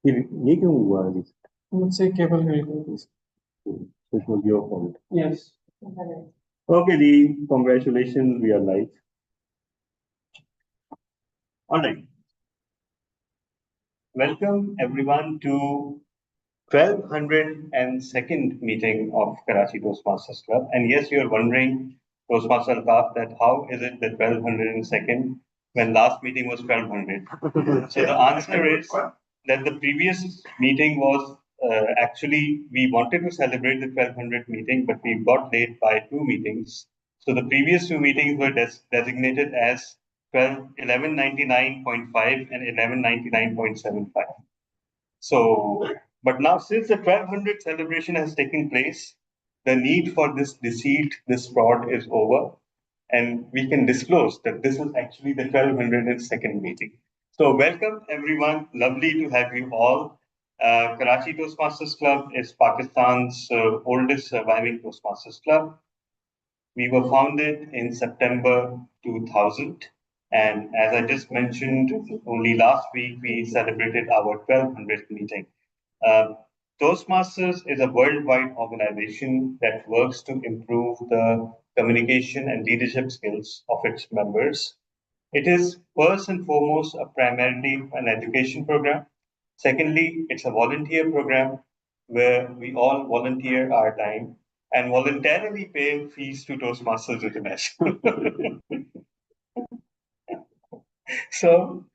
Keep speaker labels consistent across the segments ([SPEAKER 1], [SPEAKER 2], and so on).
[SPEAKER 1] ये क्यों हुआ मुझसे केबल गई it was your fault. Yes. Okay, Dee, congratulations, we are live. All right. Welcome everyone to 1202nd meeting of Karachi Toastmasters Club. And yes, you are wondering, Toastmaster Al-Kaf, that how is it the 1202nd when last meeting was 1200? So the answer is that the previous meeting was actually, we wanted to celebrate the 1200 meeting, but we got late by 2 meetings. So the previous 2 meetings were designated as 1199.5 and 1199.75. So, but now since the 1200 celebration has taken place, the need for this deceit, this fraud is over, and we can disclose that this is actually the 1202nd meeting. So, welcome everyone. Lovely to have you all. Karachi Toastmasters Club is Pakistan's oldest surviving Toastmasters Club. We were founded in September 2000. And as I just mentioned, only last week we celebrated our 1200th meeting. Toastmasters is a worldwide organization that works to improve the communication and leadership skills of its members. It is first and foremost a primarily an education program. Secondly, it's a volunteer program where we all volunteer our time and voluntarily pay fees to Toastmasters International. So,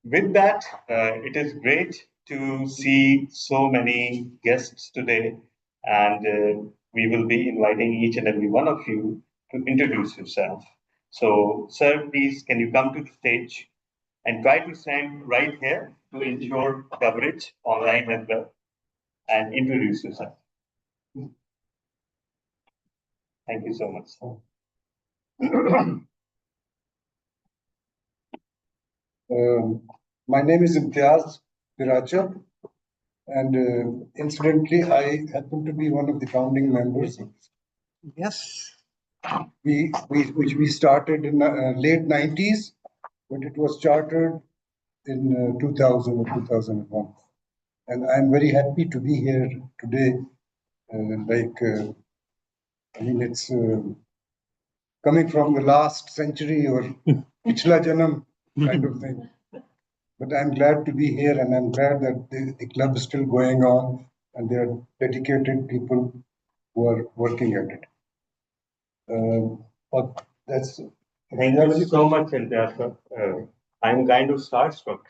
[SPEAKER 1] with that, it is great to see so many guests today, and we will be inviting each and every one of you to introduce yourself. So, sir, please, can you come to the stage and try to stand right here to ensure coverage online as well, and introduce yourself. Thank you so much.
[SPEAKER 2] My name is Imtiaz Piracha, and incidentally, I happen to be one of the founding members.
[SPEAKER 1] Yes.
[SPEAKER 2] Which we started in late 90s, but it was chartered in 2000 or 2001. And I'm very happy to be here today. I mean, it's coming from the last century or Pichla Janam kind of thing. But I'm glad to be here, and I'm glad that the club is still going on, and there are dedicated people who are working at it. But that's.
[SPEAKER 1] Thank you so much, Intiaz. I'm kind of starstruck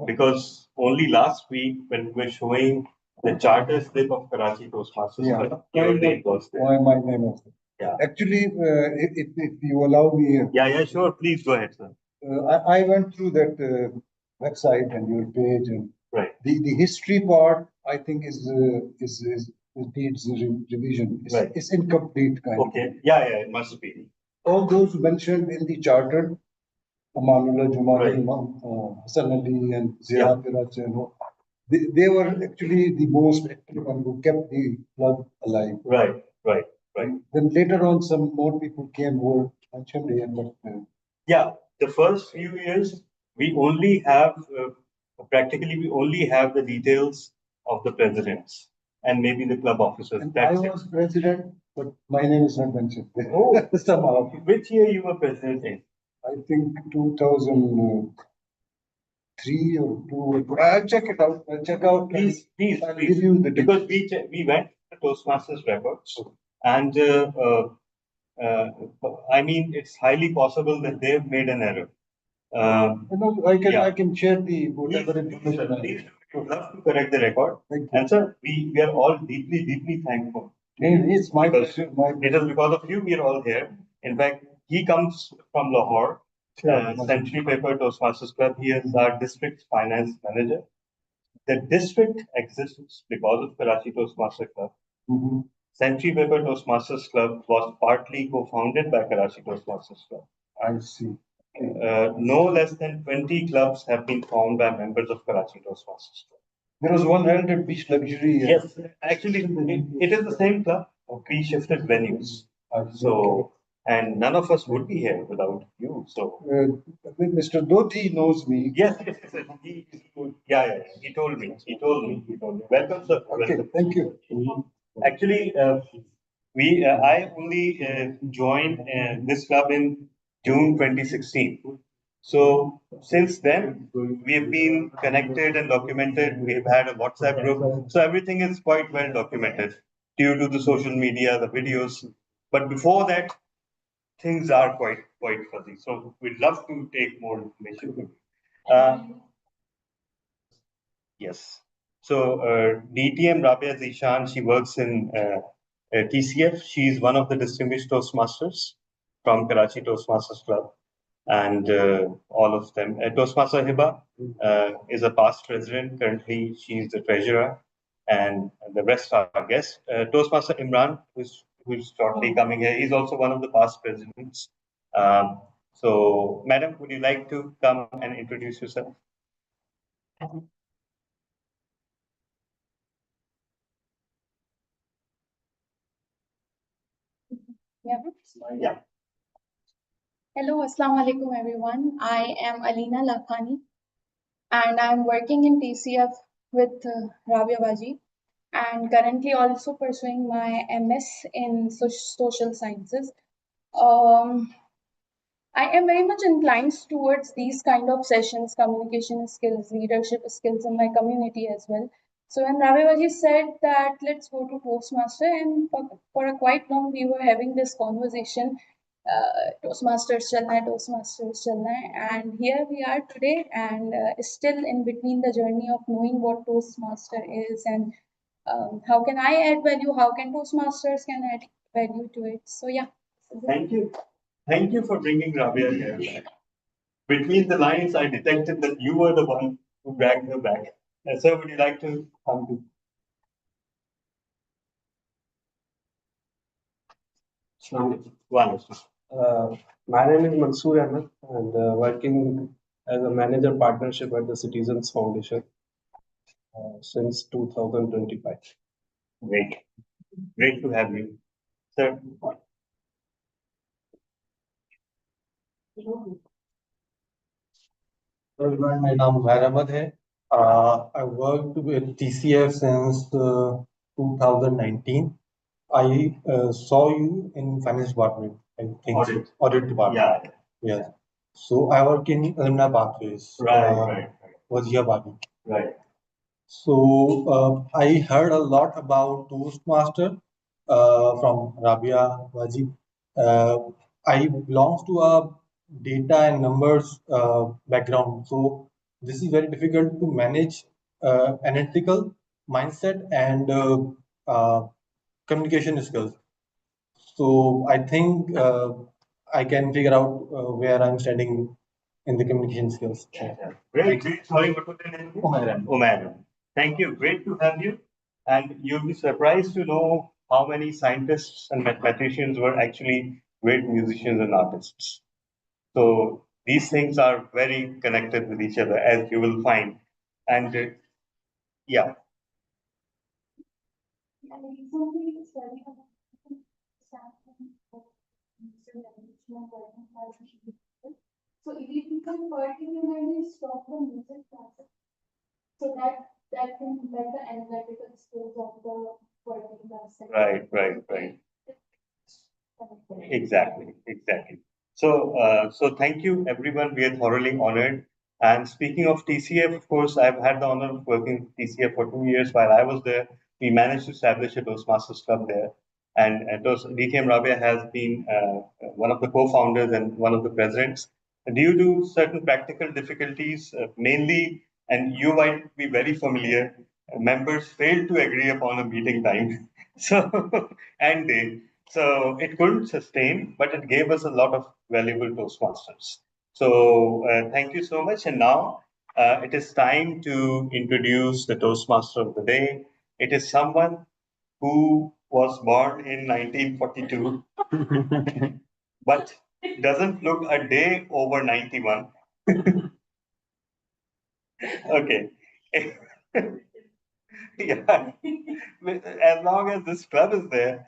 [SPEAKER 1] because only last week when we were showing the charter slip of Karachi Toastmasters, your name was there.
[SPEAKER 2] Why my name was there?
[SPEAKER 1] Yeah.
[SPEAKER 2] Actually, if you allow me.
[SPEAKER 1] Yeah, sure. Please go ahead, sir.
[SPEAKER 2] I went through that website and your page, and
[SPEAKER 1] right.
[SPEAKER 2] The history part I think is needs revision. It's incomplete kind.
[SPEAKER 1] Okay. Yeah, it must be.
[SPEAKER 2] All those mentioned in the charter, Amanullah Jumani, Hassan Ali, and Zia Pirach, they were actually the most active and who kept the club alive.
[SPEAKER 1] Right.
[SPEAKER 2] Then later on, some more people came who were mentioned here, but.
[SPEAKER 1] Yeah, the first few years, we only have, practically, we only have the details of the presidents and maybe the club officers.
[SPEAKER 2] And I was president, but my name is not mentioned. Oh,
[SPEAKER 1] somehow. Which year you were president in?
[SPEAKER 2] I think 2003 or 2. I'll check it out. Check out.
[SPEAKER 1] Please.
[SPEAKER 2] I'll give you the
[SPEAKER 1] because we went to Toastmasters records, and I mean, it's highly possible that they've made an error.
[SPEAKER 2] I can share the whatever information.
[SPEAKER 1] Please, would love to correct the record. And sir, we are all deeply thankful.
[SPEAKER 2] It's my
[SPEAKER 1] pleasure. It is because of you we are all here. In fact, he comes from Lahore, Century Paper Toastmasters Club. He is our district finance manager. The district exists because of Karachi Toastmasters Club.
[SPEAKER 2] Mm-hmm.
[SPEAKER 1] Century Paper Toastmasters Club was partly co-founded by Karachi Toastmasters Club.
[SPEAKER 2] I see.
[SPEAKER 1] No less than 20 clubs have been formed by members of Karachi Toastmasters Club.
[SPEAKER 2] There was one held at Beach Luxury.
[SPEAKER 1] Yes, actually, it is the same club. We shifted venues. So and none of us would be here without you. So
[SPEAKER 2] Mr. Doti knows me.
[SPEAKER 1] yes, yes, yes, yes. Yeah, he told me. He told me. He told me. Welcome, sir.
[SPEAKER 2] Okay,
[SPEAKER 1] Welcome.
[SPEAKER 2] thank you.
[SPEAKER 1] Actually, I only joined this club in June 2016. So since then, we have been connected and documented. We have had a WhatsApp group. So everything is quite well documented due to the social media, the videos. But before that, things are quite fuzzy. So we'd love to take more information. Uh, Yes. So DTM Rabia Zishan, she works in TCF. She's one of the distinguished Toastmasters from Karachi Toastmasters Club, and all of them. Toastmaster Hiba is a past president. Currently, she's the treasurer, and the rest are guests. Toastmaster Imran, who's shortly coming here, he's also one of the past presidents. So, Madam, would you like to come and introduce yourself?
[SPEAKER 3] Yeah.
[SPEAKER 1] Yeah.
[SPEAKER 3] Hello, Assalamu alaikum everyone. I am Alina Lakhani and I'm working in TCF with Rabia Baji and currently also pursuing my MS in social sciences. Um, I am very much inclined towards these kind of sessions, communication skills, leadership skills in my community as well. So when Ravivaji said that let's go to Toastmaster, and for a quite long we were having this conversation, Toastmasters chalna hai, and here we are today, and still in between the journey of knowing what Toastmaster is and how can I add value, how can Toastmasters can add value to it. So yeah.
[SPEAKER 1] Thank you. Thank you for bringing Rabia here back. Between the lines, I detected that you were the one who dragged her back. Sir, would you like to come to? One.
[SPEAKER 4] My name is Mansoor Ahmed and working as a manager partnership at the Citizens Foundation since 2025.
[SPEAKER 1] Great. Great to have you. Sir,
[SPEAKER 5] Everyone, my name is Ahmed hai. I worked with TCF since 2019. I saw you in finance department, I think. Audit department.
[SPEAKER 1] yeah.
[SPEAKER 5] Yes. So I work in alumni pathways.
[SPEAKER 1] Right.
[SPEAKER 5] Wazirabad.
[SPEAKER 1] Right.
[SPEAKER 5] So I heard a lot about Toastmaster from Rabia Wajib. Uh, I belong to a data and numbers background, so this is very difficult to manage analytical mindset and communication skills. So I think I can figure out where I'm standing in the communication skills.
[SPEAKER 1] Great. Sorry, what was your name? Umair. Thank you. Great to have you. And you'll be surprised to know how many scientists and mathematicians were actually great musicians and artists. So these things are very connected with each other, as you will find. And yeah,
[SPEAKER 3] I recently studied about sampling of musical enrichment learning classes. So if you can particularly stop the music classes, so that can impact the analytical skills of the working class sector.
[SPEAKER 1] right. Exactly. So thank you, everyone. We are thoroughly honored. And speaking of TCF, of course, I've had the honor of working with TCF for 2 years. While I was there, we managed to establish a Toastmasters club there. And DTM Rabia has been one of the co-founders and one of the presidents. Due to certain practical difficulties, mainly, and you might be very familiar, members failed to agree upon a meeting time. So, and day. So it couldn't sustain, but it gave us a lot of valuable Toastmasters. So thank you so much. And now it is time to introduce the Toastmaster of the day. It is someone who was born in 1942, but doesn't look a day over 91. Okay. Yeah. As long as this club is there,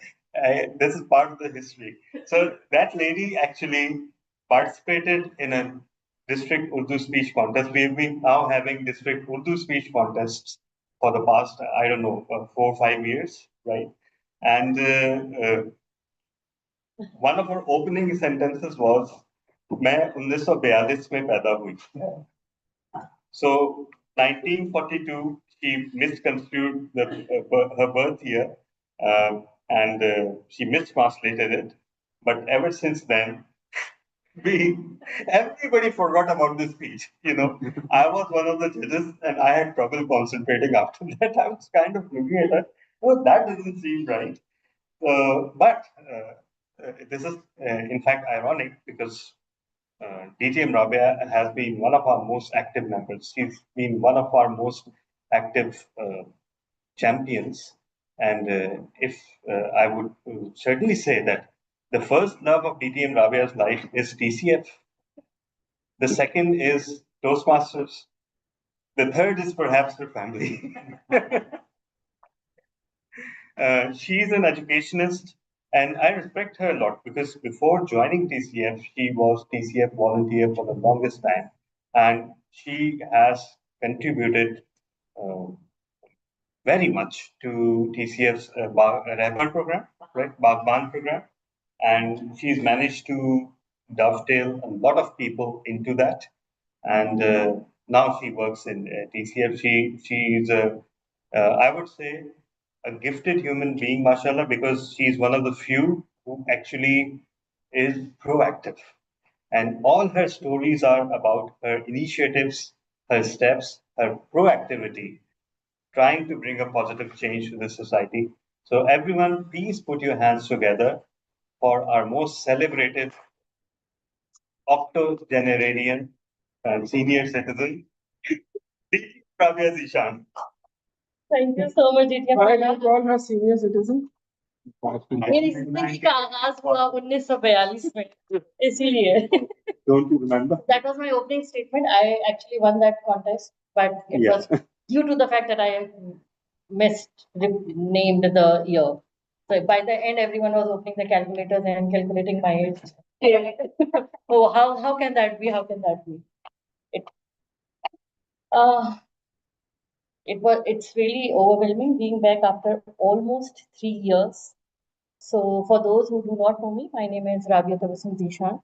[SPEAKER 1] This is part of the history. So that lady actually participated in a district Urdu speech contest. We've been now having district Urdu speech contests for the past, I don't know, 4 or 5 years, right? And one of her opening sentences was, "मैं 1942 में पैदा हुई." So 1942, she misconstrued her birth year, and she mistranslated it. But ever since then, we everybody forgot about this speech. I was one of the judges, and I had trouble concentrating after that. I was kind of looking at her. Oh, that doesn't seem right. But this is, in fact, ironic because DTM Rabia has been one of our most active members. She's been one of our most active champions. And if I would certainly say that the first love of DTM Rabia's life is TCF. The second is Toastmasters. The third is perhaps her family. She's an educationist, and I respect her a lot because before joining TCF, she was TCF volunteer for the longest time, and she has contributed uh, very much to TCF's Rahbar program, right, Bagban program, and she's managed to dovetail a lot of people into that, and now she works in TCF. She's I would say a gifted human being, mashallah, because she's one of the few who actually is proactive. And all her stories are about her initiatives, her steps, her proactivity, trying to bring a positive change to the society. So, everyone, please put your hands together for our most celebrated octogenarian and senior citizen, Pravya Zishan.
[SPEAKER 6] Thank you so much, Ditya.
[SPEAKER 4] Why do you call her senior citizen?
[SPEAKER 6] मेरी जिंदगी का आगाज हुआ 1942 में, इसीलिए.
[SPEAKER 1] Don't you remember?
[SPEAKER 6] That was my opening statement. I actually won that contest, but it was due to the fact that I misnamed the year. So by the end, everyone was opening the calculators and calculating my age. Oh, how can that be? How can that be? It uh it's really overwhelming being back after almost 3 years. So for those who do not know me, my name is Rabia Zishan.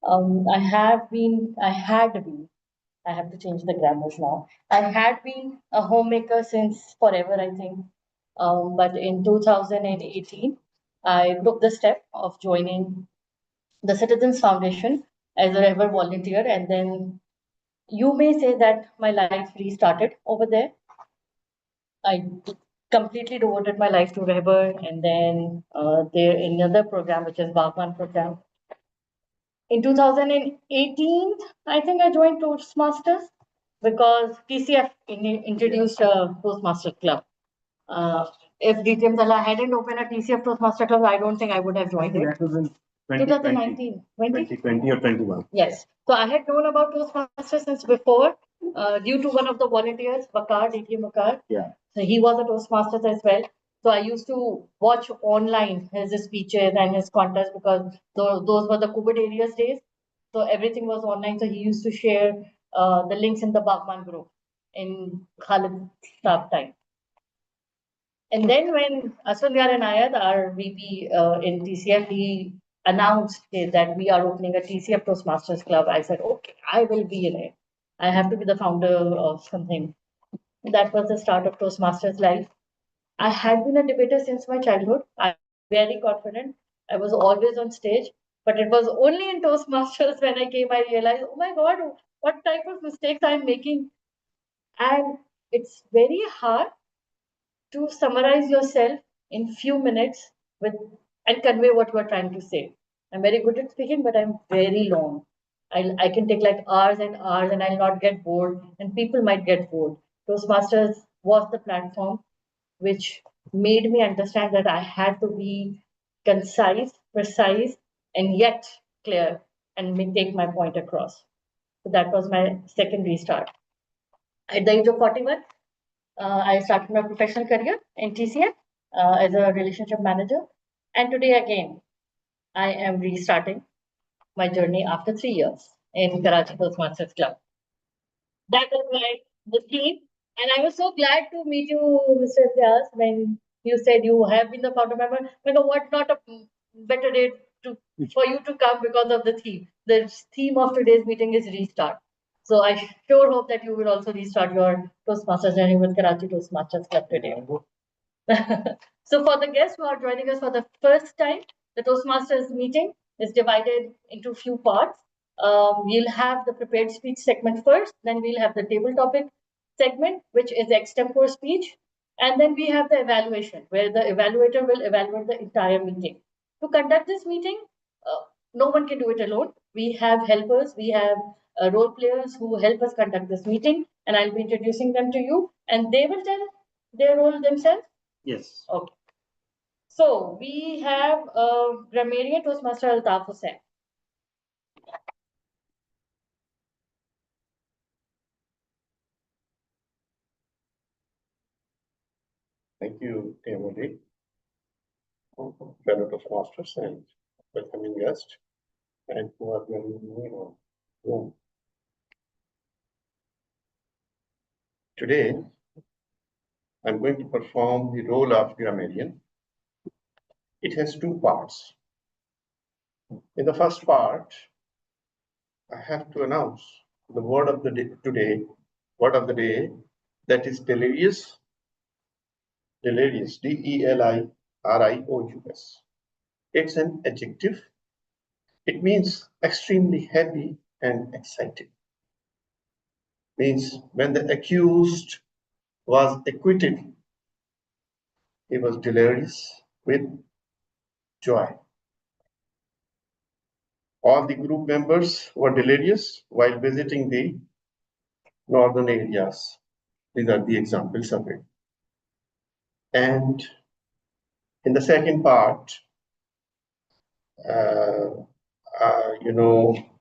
[SPEAKER 6] I had been, I have to change the grammars now. I had been a homemaker since forever, I think. But in 2018, I took the step of joining the Citizens Foundation as a rebel volunteer. And then you may say that my life restarted over there. I completely devoted my life to Rehbar, and then there another program which is Bagwan program. In 2018, I think I joined Toastmasters because TCF introduced a Toastmaster club. If DTM Dala hadn't opened a TCF Toastmaster club, I don't think I would have joined it.
[SPEAKER 1] That was in
[SPEAKER 6] 2019,
[SPEAKER 1] 2020 or 21.
[SPEAKER 6] Yes. So I had known about Toastmasters since before, due to one of the volunteers, Bakar, DTM Bakar.
[SPEAKER 1] Yeah.
[SPEAKER 6] So he was a Toastmasters as well. So I used to watch online his speeches and his contests because those were the COVID areas days. So everything was online. So he used to share the links in the Bagman group in Khalid Saab time. And then when Aswad and Ayad, our VP in TCF, he announced that we are opening a TCF Toastmasters Club. I said, okay, I will be in it. I have to be the founder of something. That was the start of Toastmasters life. I had been a debater since my childhood. I'm very confident. I was always on stage, but it was only in Toastmasters when I came, I realized, oh my God, what type of mistakes I'm making. And it's very hard to summarize yourself in few minutes with and convey what you are trying to say. I'm very good at speaking, but I'm very long. I can take like hours and hours and I'll not get bored, and people might get bored. Toastmasters was the platform which made me understand that I had to be concise, precise, and yet clear and take my point across. So that was my second restart. At the age of 41, I started my professional career in TCF as a relationship manager. And today again, I am restarting my journey after 3 years in Karachi Toastmasters Club. That is why the theme. And I was so glad to meet you, Mr. Vyas, when you said you have been the founder member. You know what? Not a better day for you to come because of the theme. The theme of today's meeting is restart. So I sure hope that you will also restart your Toastmasters journey with Karachi Toastmasters Club today. So for the guests who are joining us for the first time, the Toastmasters meeting is divided into few parts. We'll have the prepared speech segment first, then we'll have the table topic segment, which is extempore speech, and then we have the evaluation, where the evaluator will evaluate the entire meeting. To conduct this meeting, no one can do it alone. We have helpers, we have role players who help us conduct this meeting, and I'll be introducing them to you, and they will tell their role themselves.
[SPEAKER 1] Yes.
[SPEAKER 6] Okay. So we have grammarian Toastmaster Altaf Hussain.
[SPEAKER 7] Thank you, Timothy, fellow Toastmasters and welcoming guests, and who are joining me on Zoom. Today, I'm going to perform the role of grammarian. It has two parts. In the first part, I have to announce the word of the day today, word of the day, that is delirious. Delirious, D-E-L-I-R-I-O-U-S. It's an adjective. It means extremely happy and excited. Means when the accused was acquitted, he was delirious with joy. All the group members were delirious while visiting the northern areas. These are the examples of it. And in the second part,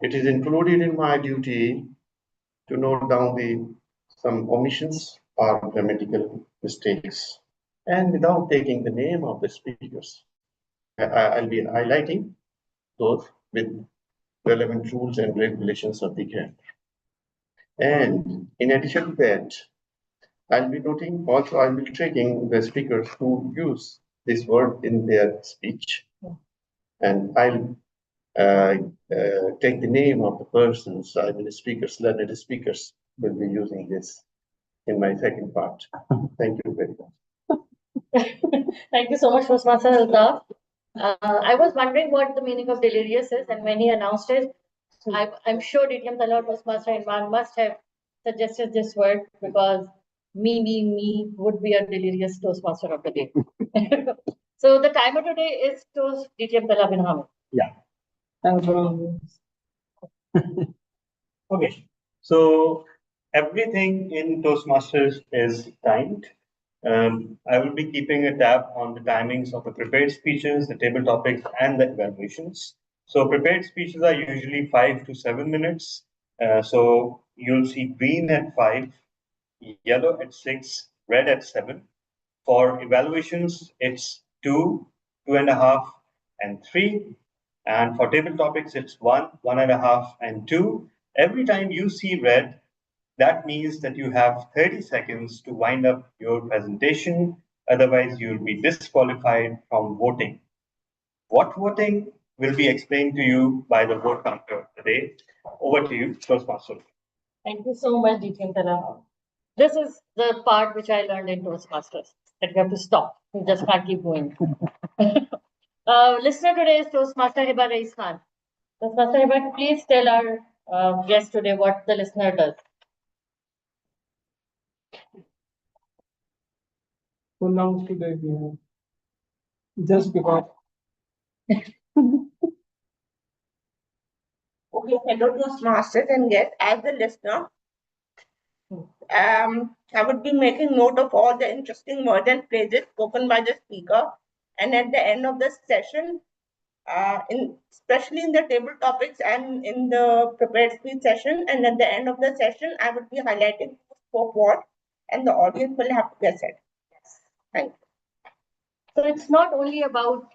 [SPEAKER 7] it is included in my duty to note down some omissions or grammatical mistakes. And without taking the name of the speakers, I'll be highlighting those with relevant rules and regulations of the grammar. And in addition to that, I'll be checking the speakers who use this word in their speech. And I'll take the name of the persons, learned speakers will be using this in my second part. Thank you very much.
[SPEAKER 6] Thank you so much, Toastmaster Altaf. I was wondering what the meaning of delirious is, and when he announced it, I'm sure DTM Talal Toastmaster Imran must have suggested this word, because me would be a delirious Toastmaster of the day. So the timer today is DTM Talal bin Hamid.
[SPEAKER 1] Yeah. Okay. So everything in Toastmasters is timed. I will be keeping a tab on the timings of the prepared speeches, the table topics, and the evaluations. So prepared speeches are usually 5 to 7 minutes. So you'll see green at 5, yellow at 6, red at 7. For evaluations, it's 2, 2.5, and 3. And for table topics, it's 1, 1.5, and 2. Every time you see red, that means that you have 30 seconds to wind up your presentation. Otherwise, you'll be disqualified from voting. What voting will be explained to you by the vote counter today. Over to you, Toastmaster.
[SPEAKER 6] Thank you so much, DTM Talal. This is the part which I learned in Toastmasters, that we have to stop. We just can't keep going. Listener today is Toastmaster Hiba Rais Khan. Toastmaster Hiba, please tell our guest today what the listener does.
[SPEAKER 4] So now today we have just because.
[SPEAKER 8] Okay, hello Toastmasters and guests. As a listener, I would be making note of all the interesting words and phrases spoken by the speaker. And at the end of the session, especially in the table topics and in the prepared speech session, and at the end of the session, I would be highlighting who spoke what, and the audience will have to guess it. Thank you.
[SPEAKER 6] So it's not only about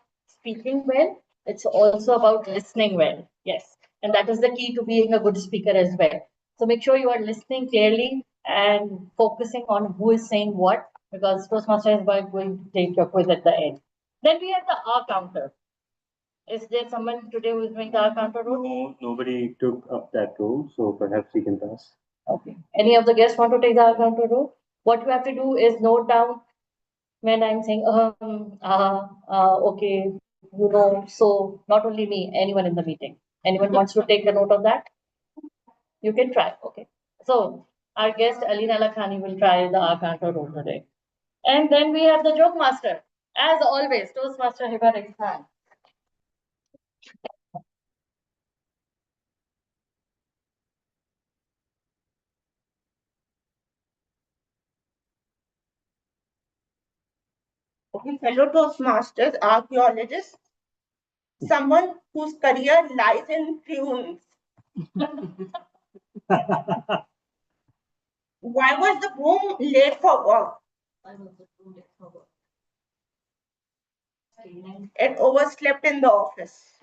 [SPEAKER 6] speaking well, it's also about listening well. Yes. And that is the key to being a good speaker as well. So make sure you are listening clearly and focusing on who is saying what, because Toastmaster is going to take your quiz at the end. Then we have the R counter. Is there someone today who is doing the R counter role?
[SPEAKER 1] No, nobody took up that role, so perhaps we can pass.
[SPEAKER 6] Okay. Any of the guests want to take the R counter role? What you have to do is note down when I'm saying, okay, you know, so not only me, anyone in the meeting. Anyone wants to take a note of that? You can try. Okay. So our guest Alina Lakhani will try the R counter role today. And then we have the joke master. As always, Toastmaster Hiba Khan.
[SPEAKER 8] Okay, fellow Toastmasters, archaeologists, someone whose career lies in ruins. Why was the groom late for work? It overslept in the office.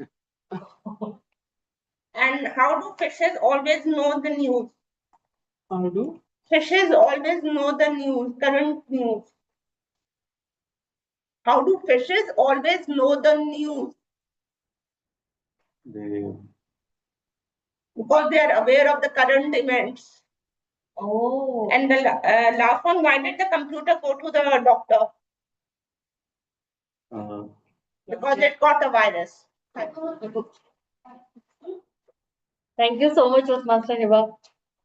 [SPEAKER 8] And how do fishes always know the news?
[SPEAKER 4] How do?
[SPEAKER 8] Fishes always know the news, current news. How do fishes always know the news? Because they are aware of the current events.
[SPEAKER 6] Oh.
[SPEAKER 8] And the last one, why did the computer go to the doctor? Because it got a virus.
[SPEAKER 6] Thank you so much, Toastmaster Hiba.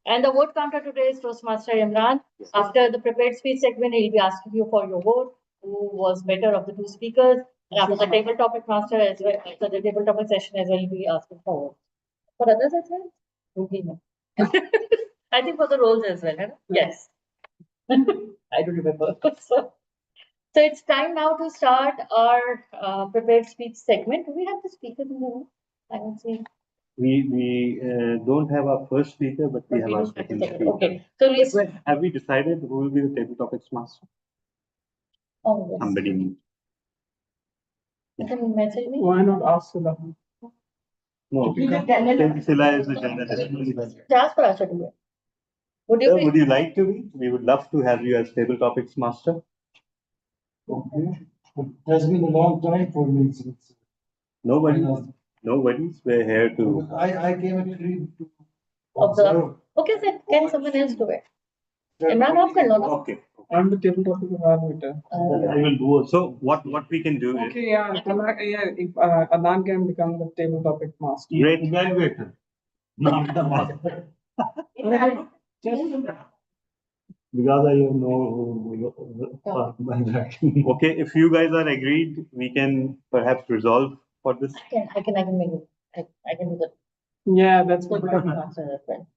[SPEAKER 6] And the vote counter today is Toastmaster Imran. After the prepared speech segment, he'll be asking you for your vote, who was better of the two speakers. And after the table topic master as well, after the table topic session as well, he'll be asking for votes. For others as well? Okay, no. I think for the roles as well, huh? Yes. I don't remember. So it's time now to start our prepared speech segment. Do we have the speakers in the room? I don't see.
[SPEAKER 1] We don't have our first speaker, but we have our second speaker.
[SPEAKER 6] Okay. So
[SPEAKER 1] Have we decided who will be the table topics master?
[SPEAKER 6] Oh, yes.
[SPEAKER 1] Somebody.
[SPEAKER 6] You can message me.
[SPEAKER 4] Why not ask Sula?
[SPEAKER 1] No, Sila is the general.
[SPEAKER 6] Just for us to do it. Would you?
[SPEAKER 1] Would you like to be? We would love to have you as table topics master.
[SPEAKER 2] Okay. It has been a long time for me since.
[SPEAKER 1] Nobody's. We're here to.
[SPEAKER 2] I came actually to
[SPEAKER 6] Observe.
[SPEAKER 2] observe.
[SPEAKER 6] Okay, then can someone else do it? Imran, आप कर लो ना.
[SPEAKER 1] Okay.
[SPEAKER 4] I'm the table topic evaluator.
[SPEAKER 1] I will do. So what we can do is.
[SPEAKER 4] Okay, yeah, if Adnan can become the table topic master.
[SPEAKER 1] Great evaluator. Not the master. Because I have no. Okay, if you guys are agreed, we can perhaps resolve for this.
[SPEAKER 6] I can make it. I can do that.
[SPEAKER 4] Yeah, that's
[SPEAKER 6] Good
[SPEAKER 4] good.
[SPEAKER 6] answer as well.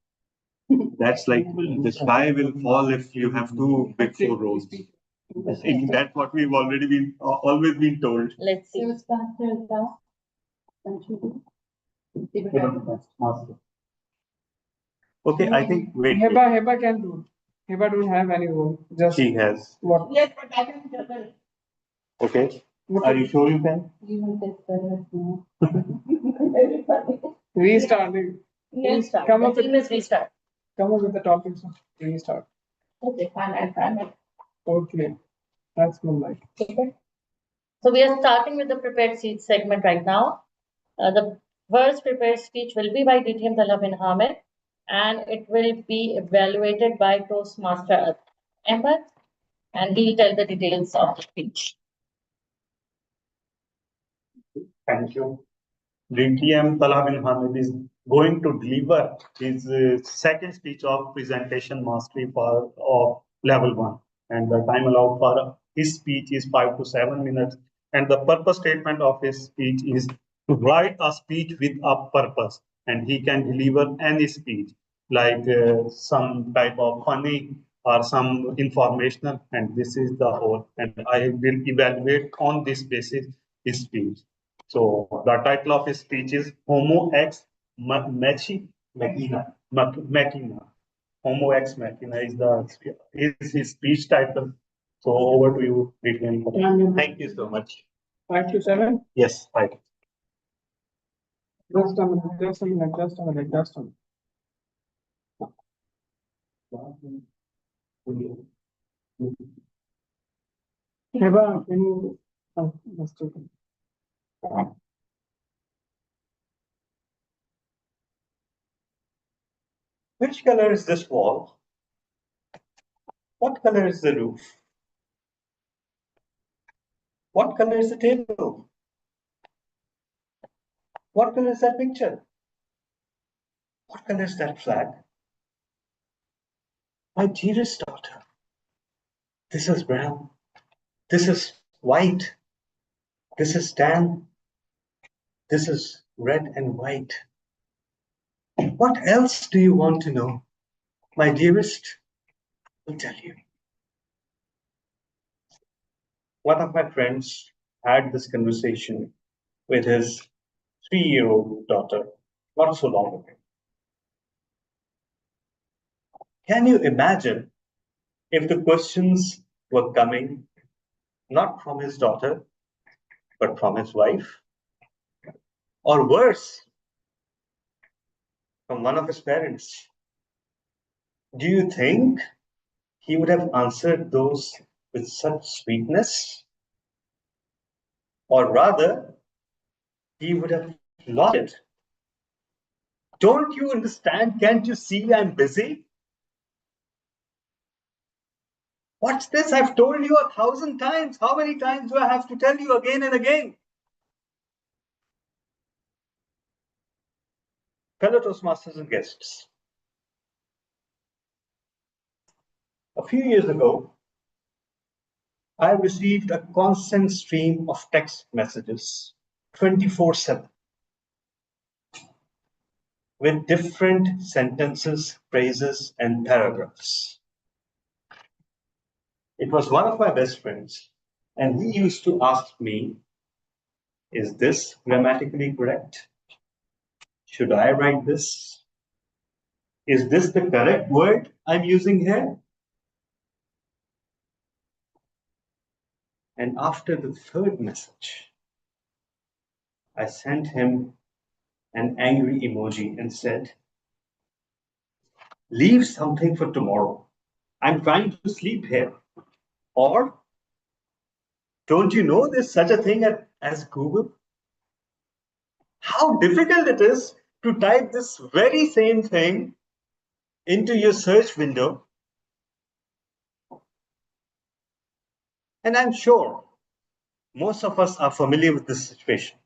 [SPEAKER 1] That's like the sky will fall if you have two big four rows. I think that's what we've always been told.
[SPEAKER 6] Let's see.
[SPEAKER 1] Okay, I think wait.
[SPEAKER 4] Heba can do. Heba don't have any role. Just
[SPEAKER 1] She has.
[SPEAKER 4] what?
[SPEAKER 8] Yes, but I can juggle.
[SPEAKER 1] Okay. Are you sure you can?
[SPEAKER 4] Restart.
[SPEAKER 6] Restart.
[SPEAKER 4] Come up
[SPEAKER 6] The team is restart.
[SPEAKER 4] Come up with the topics. Restart.
[SPEAKER 8] Okay, fine, I'll try my.
[SPEAKER 4] Okay, that's good. Like.
[SPEAKER 6] Okay. So we are starting with the prepared speech segment right now. The first prepared speech will be by DTM Talha bin Hamid, and it will be evaluated by Toastmaster Ahmed, and he'll tell the details of the speech.
[SPEAKER 9] Thank you. DTM Talha bin Hamid is going to deliver his second speech of presentation mastery of level 1. And the time allowed for his speech is 5 to 7 minutes. And the purpose statement of his speech is to write a speech with a purpose. And he can deliver any speech, like some type of funny or some informational. And this is the whole. And I will evaluate on this basis his speech. So the title of his speech is Homo ex machina. Homo ex machina is his speech title. So over to you, Vivian.
[SPEAKER 1] Thank you so much.
[SPEAKER 4] 5 to 7?
[SPEAKER 9] Yes, 5.
[SPEAKER 4] Just a minute, just a minute, just a minute, just a minute. Heba, can you? Oh, that's okay.
[SPEAKER 1] Which color is this wall? What color is the roof? What color is the table? What color is that picture? What color is that flag? My dearest daughter, this is brown. This is white. This is tan. This is red and white. What else do you want to know? My dearest, I'll tell you. One of my friends had this conversation with his 3-year-old daughter not so long ago. Can you imagine if the questions were coming not from his daughter, but from his wife? Or worse, from one of his parents? Do you think he would have answered those with such sweetness? Or rather, he would have lost it. Don't you understand? Can't you see I'm busy? What's this? I've told you 1,000 times. How many times do I have to tell you again and again? Fellow Toastmasters and guests, a few years ago, I received a constant stream of text messages 24/7 with different sentences, phrases, and paragraphs. It was one of my best friends, and he used to ask me, is this grammatically correct? Should I write this? Is this the correct word I'm using here? And after the third message, I sent him an angry emoji and said, leave something for tomorrow. I'm trying to sleep here. Or, don't you know there's such a thing as Google? How difficult it is to type this very same thing into your search window. And I'm sure most of us are familiar with this situation,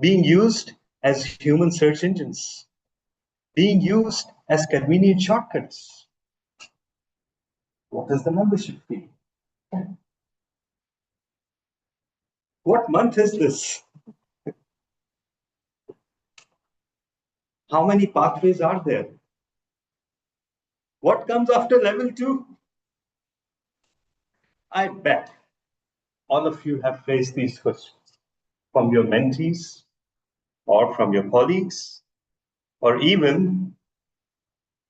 [SPEAKER 1] being used as human search engines, being used as convenient shortcuts. What is the membership fee? What month is this? How many pathways are there? What comes after level 2? I bet all of you have faced these questions from your mentees or from your colleagues, or even,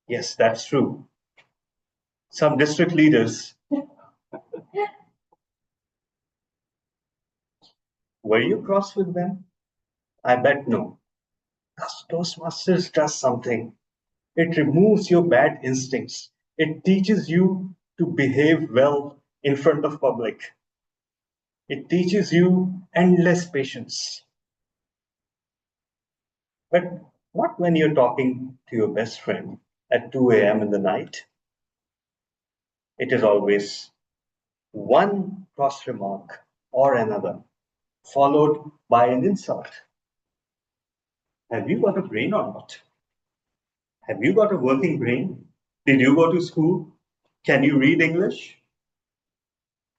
[SPEAKER 1] yes, that's true, some district leaders. Were you cross with them? I bet no. Toastmasters does something. It removes your bad instincts. It teaches you to behave well in front of public. It teaches you endless patience. But what when you're talking to your best friend at 2 a.m. in the night? It is always one cross remark or another, followed by an insult. Have you got a brain or not? Have you got a working brain? Did you go to school? Can you read English?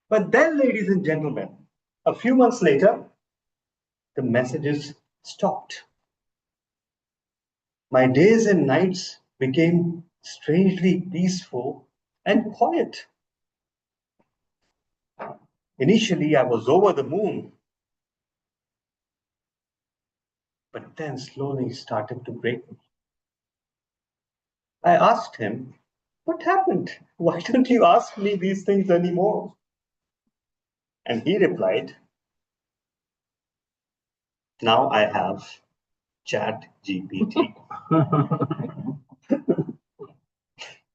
[SPEAKER 1] But then, ladies and gentlemen, a few months later, the messages stopped. My days and nights became strangely peaceful and quiet. Initially, I was over the moon, but then slowly started to break me. I asked him, what happened? Why don't you ask me these things anymore? And he replied, Now I have Chat GPT.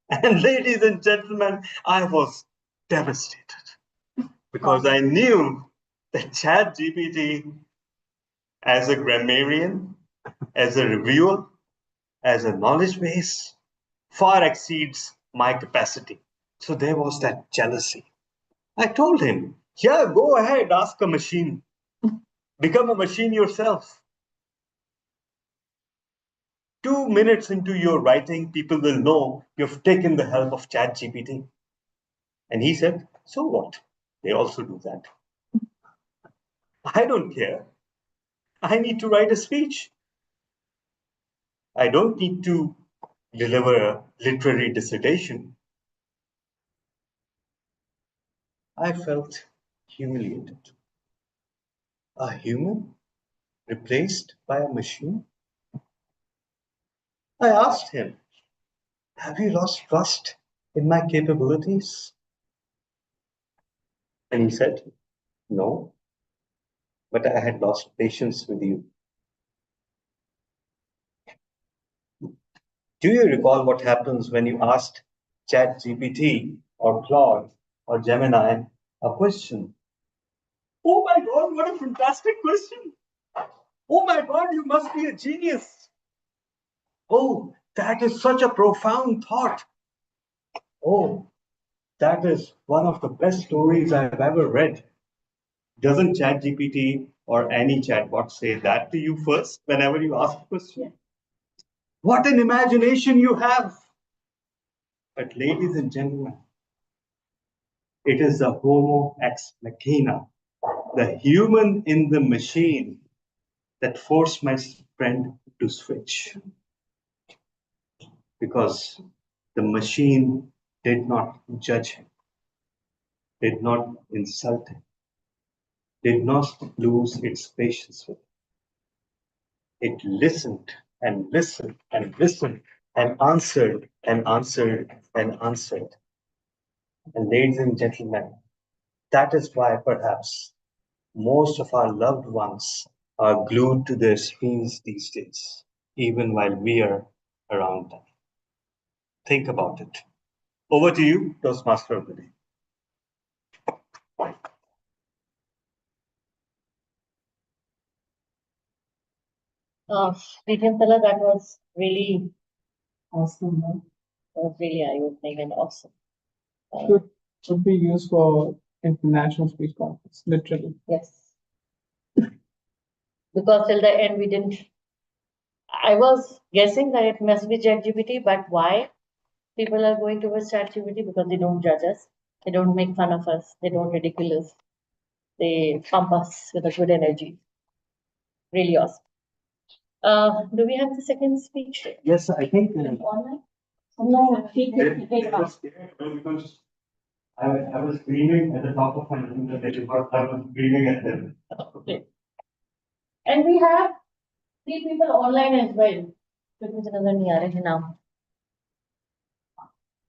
[SPEAKER 1] And ladies and gentlemen, I was devastated because I knew that Chat GPT, as a grammarian, as a reviewer, as a knowledge base, far exceeds my capacity. So there was that jealousy. I told him, yeah, go ahead, ask a machine. Become a machine yourself. 2 minutes into your writing, people will know you've taken the help of ChatGPT. And he said, so what? They also do that. I don't care. I need to write a speech. I don't need to deliver a literary dissertation. I felt humiliated. A human replaced by a machine? I asked him, have you lost trust in my capabilities? And he said, no, but I had lost patience with you. Do you recall what happens when you asked ChatGPT or Claude or Gemini a question? Oh my God, what a fantastic question! Oh my God, you must be a genius! Oh, that is such a profound thought! Oh, that is one of the best stories I've ever read. Doesn't ChatGPT or any chatbot say that to you first whenever you ask a question? What an imagination you have! But ladies and gentlemen, it is the homo ex machina, the human in the machine, that forced my friend to switch. Because the machine did not judge him, did not insult him, did not lose its patience with him. It listened and listened and listened and answered and answered and answered. And ladies and gentlemen, that is why perhaps most of our loved ones are glued to their screens these days, even while we are around them. Think about it. Over to you, Toastmaster of the Day.
[SPEAKER 6] Vivian Tala, that was really awesome. Huh? That was really eye-opening and awesome.
[SPEAKER 10] Should be used for international speech conference, literally.
[SPEAKER 6] Yes. Because till the end we didn't. I was guessing that it must be ChatGPT, but why people are going towards ChatGPT? Because they don't judge us, they don't make fun of us, they don't ridicule us, they pump us with a good energy. Really awesome. Do we have the second speech?
[SPEAKER 1] Yes, I think.
[SPEAKER 6] Online?
[SPEAKER 1] No, because I was screaming at the top of my lungs that I was screaming at them.
[SPEAKER 6] Okay. And we have 3 people online as well. मुझे नजर नहीं आ रहे हैं नाम.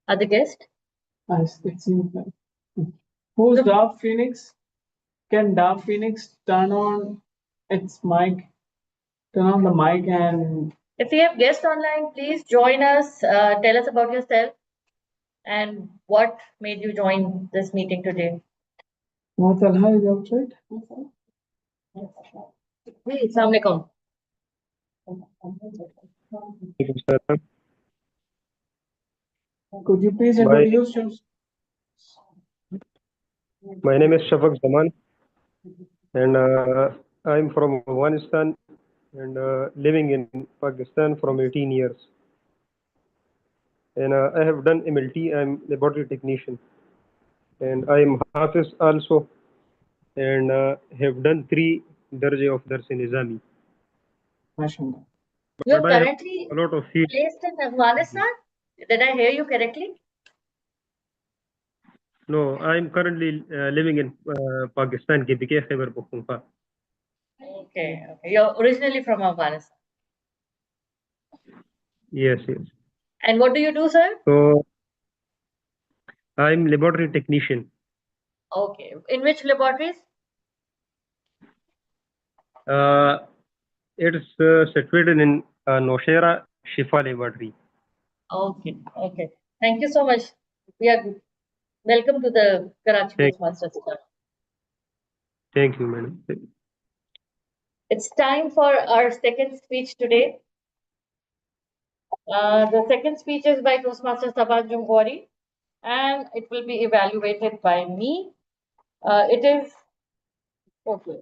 [SPEAKER 6] Are the guest?
[SPEAKER 10] It seems like. Who's Dark Phoenix? Can Dark Phoenix turn on its mic? Turn on the mic and.
[SPEAKER 6] If you have guests online, please join us. Tell us about yourself and what made you join this meeting today.
[SPEAKER 10] Talha is outside.
[SPEAKER 6] Hey, Assalamualaikum.
[SPEAKER 10] Could you please introduce yourself?
[SPEAKER 11] My name is Shafaq Zaman, and I'm from Afghanistan and living in Pakistan from 18 years. And I have done MLT. I'm laboratory technician, and I'm Hafiz also, and have done 3 Darje of Dars in Nizami.
[SPEAKER 6] You are
[SPEAKER 11] But I have
[SPEAKER 6] currently
[SPEAKER 11] a lot of field.
[SPEAKER 6] placed in Afghanistan? Did I hear you correctly?
[SPEAKER 11] No, I'm currently living in Pakistan, KPK, Khyber Pakhtunkhwa.
[SPEAKER 6] Okay, okay. You're originally from Afghanistan.
[SPEAKER 11] Yes, yes.
[SPEAKER 6] And what do you do, sir?
[SPEAKER 11] So I'm laboratory technician.
[SPEAKER 6] Okay. In which laboratories?
[SPEAKER 11] It's situated in Nowshera Shifa Laboratory.
[SPEAKER 6] Okay, okay. Thank you so much. We are good. Welcome to the Karachi Toastmasters Club.
[SPEAKER 11] Thank you, madam.
[SPEAKER 6] It's time for our second speech today. The second speech is by Toastmaster Sabah Jumhuri, and it will be evaluated by me. It is okay.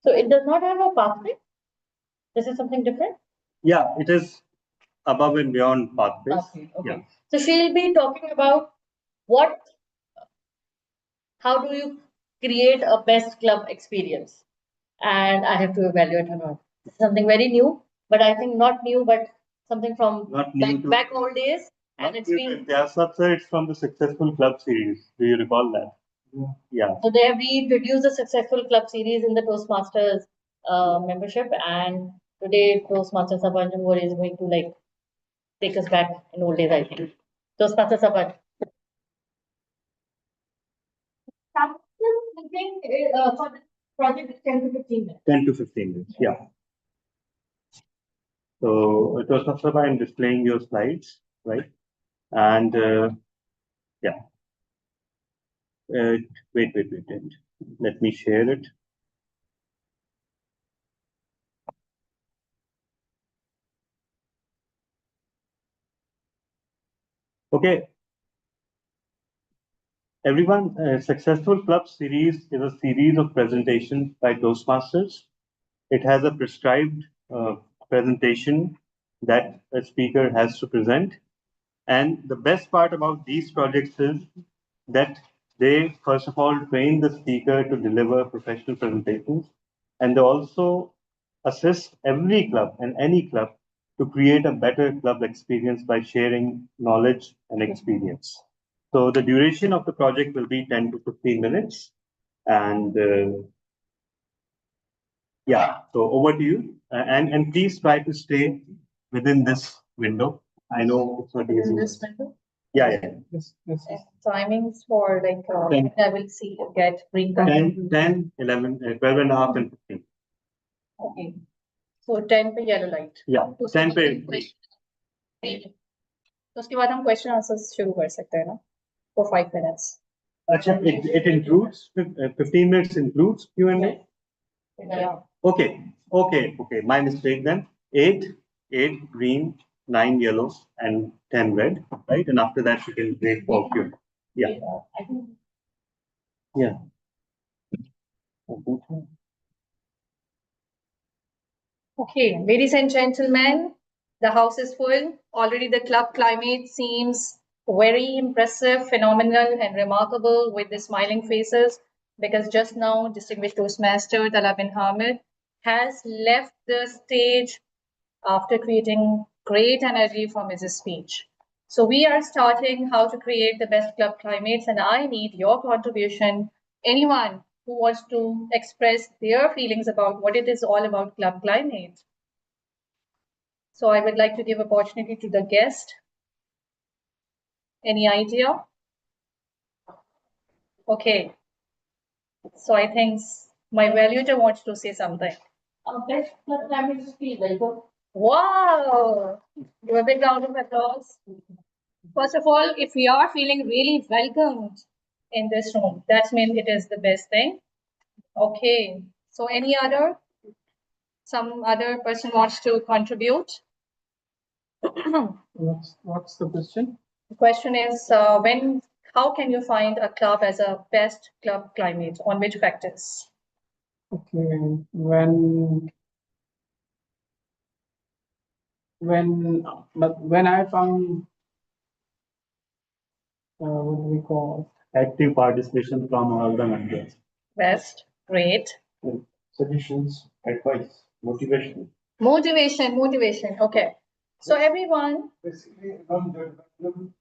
[SPEAKER 6] So it does not have a pathway. This is something different.
[SPEAKER 1] Yeah, it is above and beyond pathways.
[SPEAKER 6] Okay, okay.
[SPEAKER 1] Yeah.
[SPEAKER 6] So she'll be talking about how do you create a best club experience, and I have to evaluate or not. Something very new, but I think not new, but something from
[SPEAKER 1] Not new to-
[SPEAKER 6] back old days, and
[SPEAKER 1] Not
[SPEAKER 6] it's
[SPEAKER 1] new
[SPEAKER 6] been.
[SPEAKER 1] to Ihtiyas, sir, it's from the successful club series. Do you recall that? Yeah.
[SPEAKER 6] So they have reintroduced the successful club series in the Toastmasters membership, and today Toastmasters Sabah Jumhuri is going to like take us back in old days, I think. Toastmasters Sabah. Thinking for this project is 10 to 15 minutes.
[SPEAKER 1] 10 to 15 minutes. Yeah. So it was Toastmaster Sabah in displaying your slides, right? And yeah. Wait. Let me share it. Okay. Everyone, Successful Club series is a series of presentations by Toastmasters. It has a prescribed presentation that a speaker has to present. And the best part about these projects is that they, first of all, train the speaker to deliver professional presentations. And they also assist every club and any club to create a better club experience by sharing knowledge and experience. So the duration of the project will be 10 to 15 minutes. And yeah, so over to you. And please try to stay within this window. I know it's not easy.
[SPEAKER 6] In this window.
[SPEAKER 1] Yeah.
[SPEAKER 10] Yes.
[SPEAKER 6] Timings for like
[SPEAKER 1] Ten.
[SPEAKER 6] I will see get bring
[SPEAKER 1] 10, 11, 12 and a half and 15.
[SPEAKER 6] Okay. So 10 पे yellow light.
[SPEAKER 1] Yeah,
[SPEAKER 6] तो
[SPEAKER 1] 10 पे.
[SPEAKER 6] तो उसके बाद हम question answers शुरू कर सकते हैं ना for 5 minutes.
[SPEAKER 1] अच्छा, it includes 15 minutes includes Q&A.
[SPEAKER 6] Yeah.
[SPEAKER 1] Okay. My mistake then. 8 green, 9 yellow, and 10 red, right? And after that, you can break for Q. Yeah.
[SPEAKER 6] I think.
[SPEAKER 1] Yeah.
[SPEAKER 3] Okay, ladies and gentlemen, the house is full. Already the club climate seems very impressive, phenomenal, and remarkable with the smiling faces, because just now distinguished Toastmaster Talab bin Hamid has left the stage after creating great energy from his speech. So we are starting how to create the best club climates, and I need your contribution. Anyone who wants to express their feelings about what it is all about club climate. So I would like to give opportunity to the guest. Any idea? Okay. So I think my evaluator wants to say something.
[SPEAKER 6] Best club climate is feel very good.
[SPEAKER 3] Wow! Give a big round of applause. First of all, if we are feeling really welcomed in this room, that means it is the best thing. Okay. So any other? Some other person wants to contribute?
[SPEAKER 10] What's the question?
[SPEAKER 3] The question is, how can you find a club as a best club climate? On which factors?
[SPEAKER 10] Okay, when I found what do we call
[SPEAKER 9] Active participation from all the members.
[SPEAKER 3] Best, great.
[SPEAKER 7] Suggestions, advice, motivation.
[SPEAKER 3] Motivation. Okay. So everyone,
[SPEAKER 2] Basically, non-judgmental,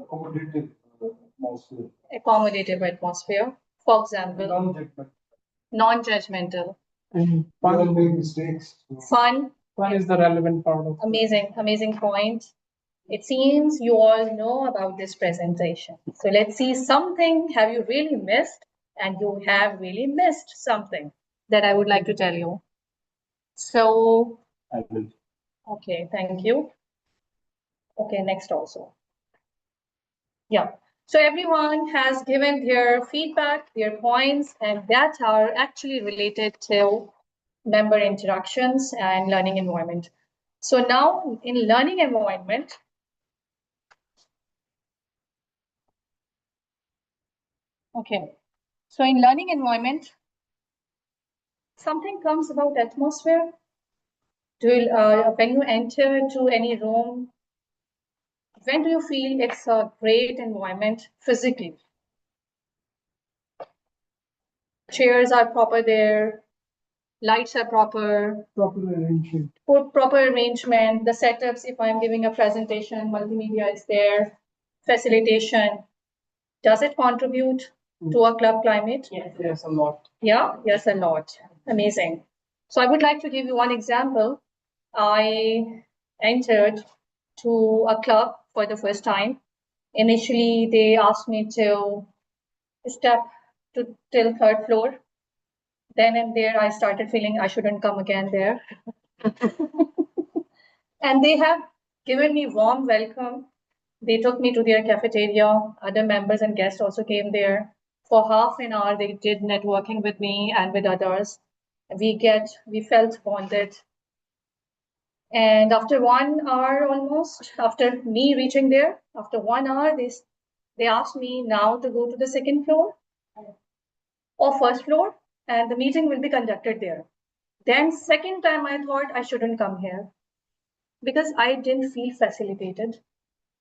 [SPEAKER 2] accommodative atmosphere.
[SPEAKER 3] accommodative atmosphere. For example,
[SPEAKER 2] Non-judgmental.
[SPEAKER 3] non-judgmental,
[SPEAKER 10] and
[SPEAKER 2] We all
[SPEAKER 10] fun?
[SPEAKER 2] make mistakes.
[SPEAKER 3] fun.
[SPEAKER 10] Fun is the relevant part of it.
[SPEAKER 3] Amazing point. It seems you all know about this presentation. So let's see something have you really missed, and you have really missed something.
[SPEAKER 6] that I would like to tell you. So,
[SPEAKER 9] I will.
[SPEAKER 6] okay, thank you. Okay, next also. Yeah. So everyone has given their feedback, their points, and that are actually related to member interactions and learning environment. So now in learning environment, okay. So in learning environment, something comes about atmosphere. When you enter into any room, when do you feel it's a great environment physically? Chairs are proper there, lights are proper,
[SPEAKER 10] Proper arrangement.
[SPEAKER 6] proper arrangement, the setups, if I'm giving a presentation, multimedia is there, facilitation. Does it contribute to a club climate?
[SPEAKER 10] Yes, a lot.
[SPEAKER 6] Yeah, yes, a lot. Amazing. So I would like to give you one example. I entered to a club for the first time. Initially, they asked me to step to till third floor. Then and there, I started feeling I shouldn't come again there. And they have given me warm welcome. They took me to their cafeteria. Other members and guests also came there. For half an hour, they did networking with me and with others. We felt bonded. And after 1 hour almost, after me reaching there, after 1 hour, they asked me now to go to the second floor or first floor, and the meeting will be conducted there. Then second time I thought I shouldn't come here because I didn't feel facilitated.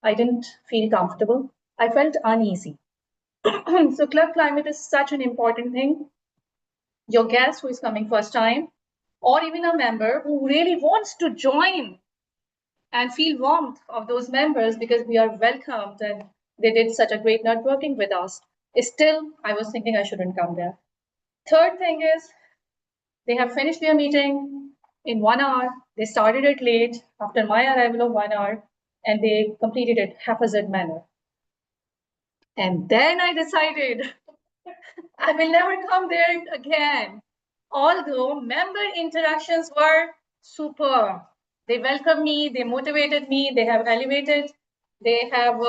[SPEAKER 6] I didn't feel comfortable. I felt uneasy. So club climate is such an important thing. Your guest who is coming first time, or even a member who really wants to join and feel warmth of those members because we are welcomed and they did such a great networking with us. Still, I was thinking I shouldn't come there. Third thing is, they have finished their meeting in 1 hour. They started it late after my arrival of 1 hour, and they completed it haphazard manner. And then I decided I will never come there again. Although member interactions were super. They welcomed me, they motivated me, they have elevated, they have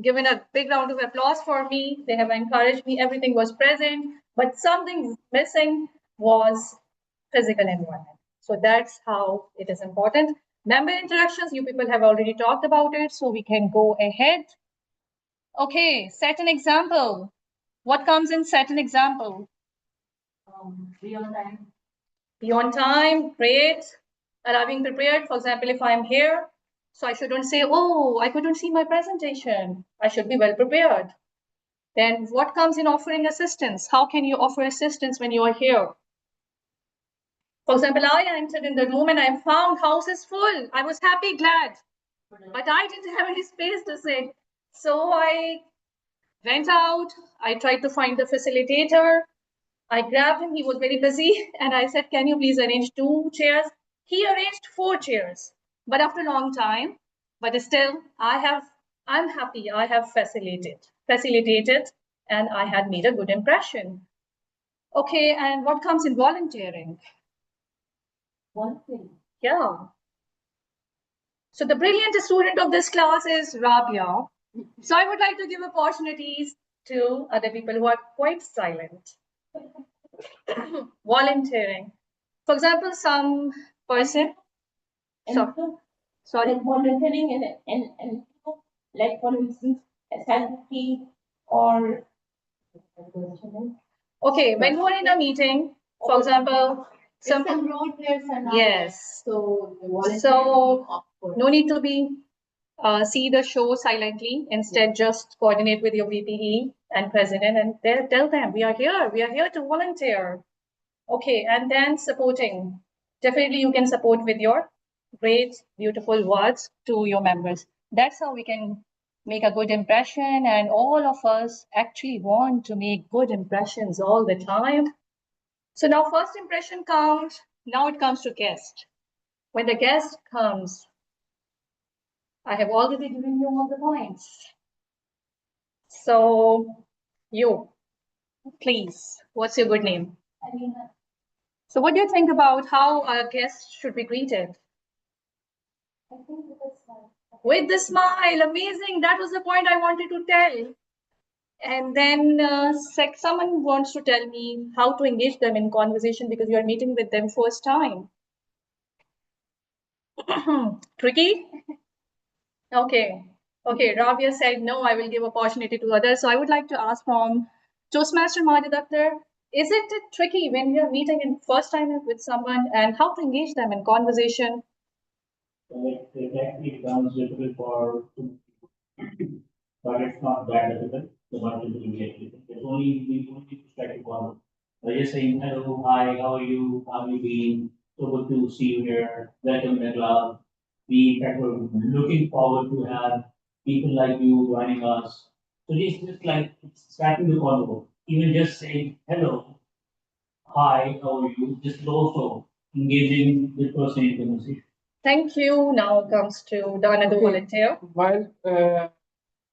[SPEAKER 6] given a big round of applause for me, they have encouraged me, everything was present, but something missing was physical environment. So that's how it is important. Member interactions, you people have already talked about it, so we can go ahead. Okay, set an example. What comes in set an example? Be on time. Be on time, great. Arriving prepared. For example, if I'm here, so I shouldn't say, oh, I couldn't see my presentation. I should be well prepared. Then what comes in offering assistance? How can you offer assistance when you are here? For example, I entered in the room and I found house is full. I was happy, glad, but I didn't have any space to sit. So I went out. I tried to find the facilitator. I grabbed him, he was very busy, and I said, can you please arrange 2 chairs? He arranged 4 chairs, but after a long time, but still, I'm happy I have facilitated, and I had made a good impression. Okay, and what comes in volunteering? Volunteering. Yeah. So the brilliant student of this class is Rabia. So I would like to give opportunities to other people who are quite silent. Volunteering. For example, some person. Sorry.
[SPEAKER 8] Volunteering and like for instance, SLP or
[SPEAKER 6] Okay, when you are in a meeting, for example, some
[SPEAKER 3] role players are not
[SPEAKER 6] yes.
[SPEAKER 3] so
[SPEAKER 6] No need to be see the show silently. Instead, just coordinate with your VPE and president and tell them we are here to volunteer. Okay, and then supporting. Definitely you can support with your great, beautiful words to your members. That's how we can make a good impression, and all of us actually want to make good impressions all the time. So now first impression counts. Now it comes to guest. When the guest comes, I have already given you all the points. So you, please, what's your good name?
[SPEAKER 3] Alina.
[SPEAKER 12] So what do you think about how a guest should be greeted? With the smile, amazing. That was the point I wanted to tell. And then someone wants to tell me how to engage them in conversation because you are meeting with them first time. Tricky? Okay. Okay, Rabia said, no, I will give opportunity to others. So I would like to ask from Toastmaster Majid Akhtar, is it tricky when you're meeting in first time with someone and how to engage them in conversation?
[SPEAKER 13] It actually becomes difficult for but it's not that difficult. So what to do immediately? It's only we only need to start to call. Just saying hello, hi, how are you? How have you been? So good to see you here. Welcome to the club. We in fact we're looking forward to have people like you joining us. So just like starting the convo, even just saying hello, hi, how are you? Just also engaging the person in conversation.
[SPEAKER 12] Thank you. Now comes to Donna, the volunteer.
[SPEAKER 10] While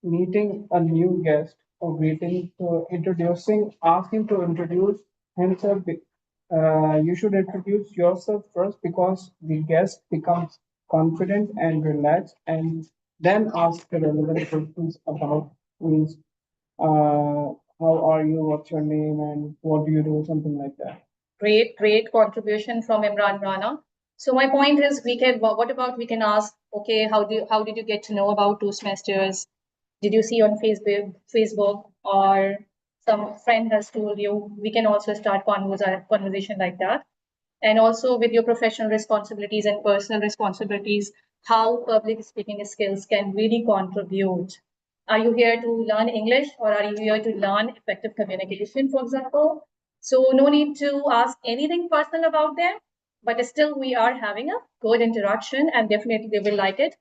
[SPEAKER 10] meeting a new guest or greeting to introducing, ask him to introduce himself. You should introduce yourself first because the guest becomes confident and relaxed, and then ask the relevant questions about means how are you, what's your name, and what do you do, something like that.
[SPEAKER 12] Great contribution from Imran Rana. So my point is, what about we can ask, okay, how did you get to know about Toastmasters? Did you see on Facebook, or some friend has told you? We can also start conversation like that. And also with your professional responsibilities and personal responsibilities, how public speaking skills can really contribute. Are you here to learn English or are you here to learn effective communication, for example? So no need to ask anything personal about them, but still we are having a good interaction and definitely they will like it.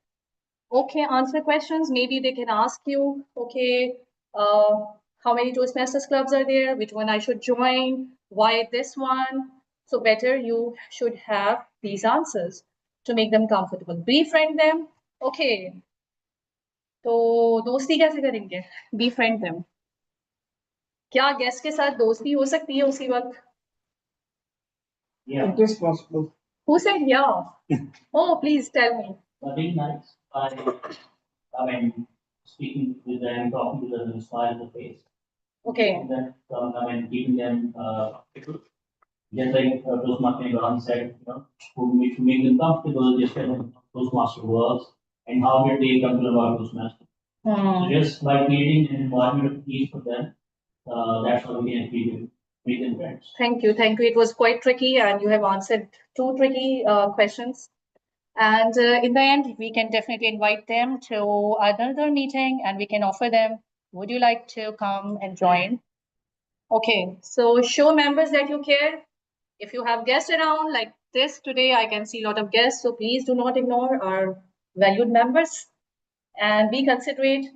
[SPEAKER 12] Okay, answer questions. Maybe they can ask you, okay, how many Toastmasters clubs are there? Which one I should join? Why this one? So better you should have these answers to make them comfortable. Befriend them. Okay. तो दोस्ती कैसे करेंगे? Befriend them. क्या guest के साथ दोस्ती हो सकती है उसी वक्त?
[SPEAKER 13] Yeah.
[SPEAKER 10] It is possible.
[SPEAKER 12] Who said yeah? Oh, please tell me.
[SPEAKER 13] Being nice. I mean, speaking with them, talking to them, and smile on the face.
[SPEAKER 12] Okay.
[SPEAKER 13] And then, keeping them, just like Toastmaster Ibrahim said, to make them comfortable, just like Toastmaster works, and how did they come to learn about Toastmaster? So just by creating an environment of ease for them, that's how we can make them friends.
[SPEAKER 12] Thank you. It was quite tricky, and you have answered two tricky questions. And in the end, we can definitely invite them to another meeting and we can offer them, would you like to come and join? Okay, so show members that you care. If you have guests around like this today, I can see a lot of guests, so please do not ignore our valued members and be considerate.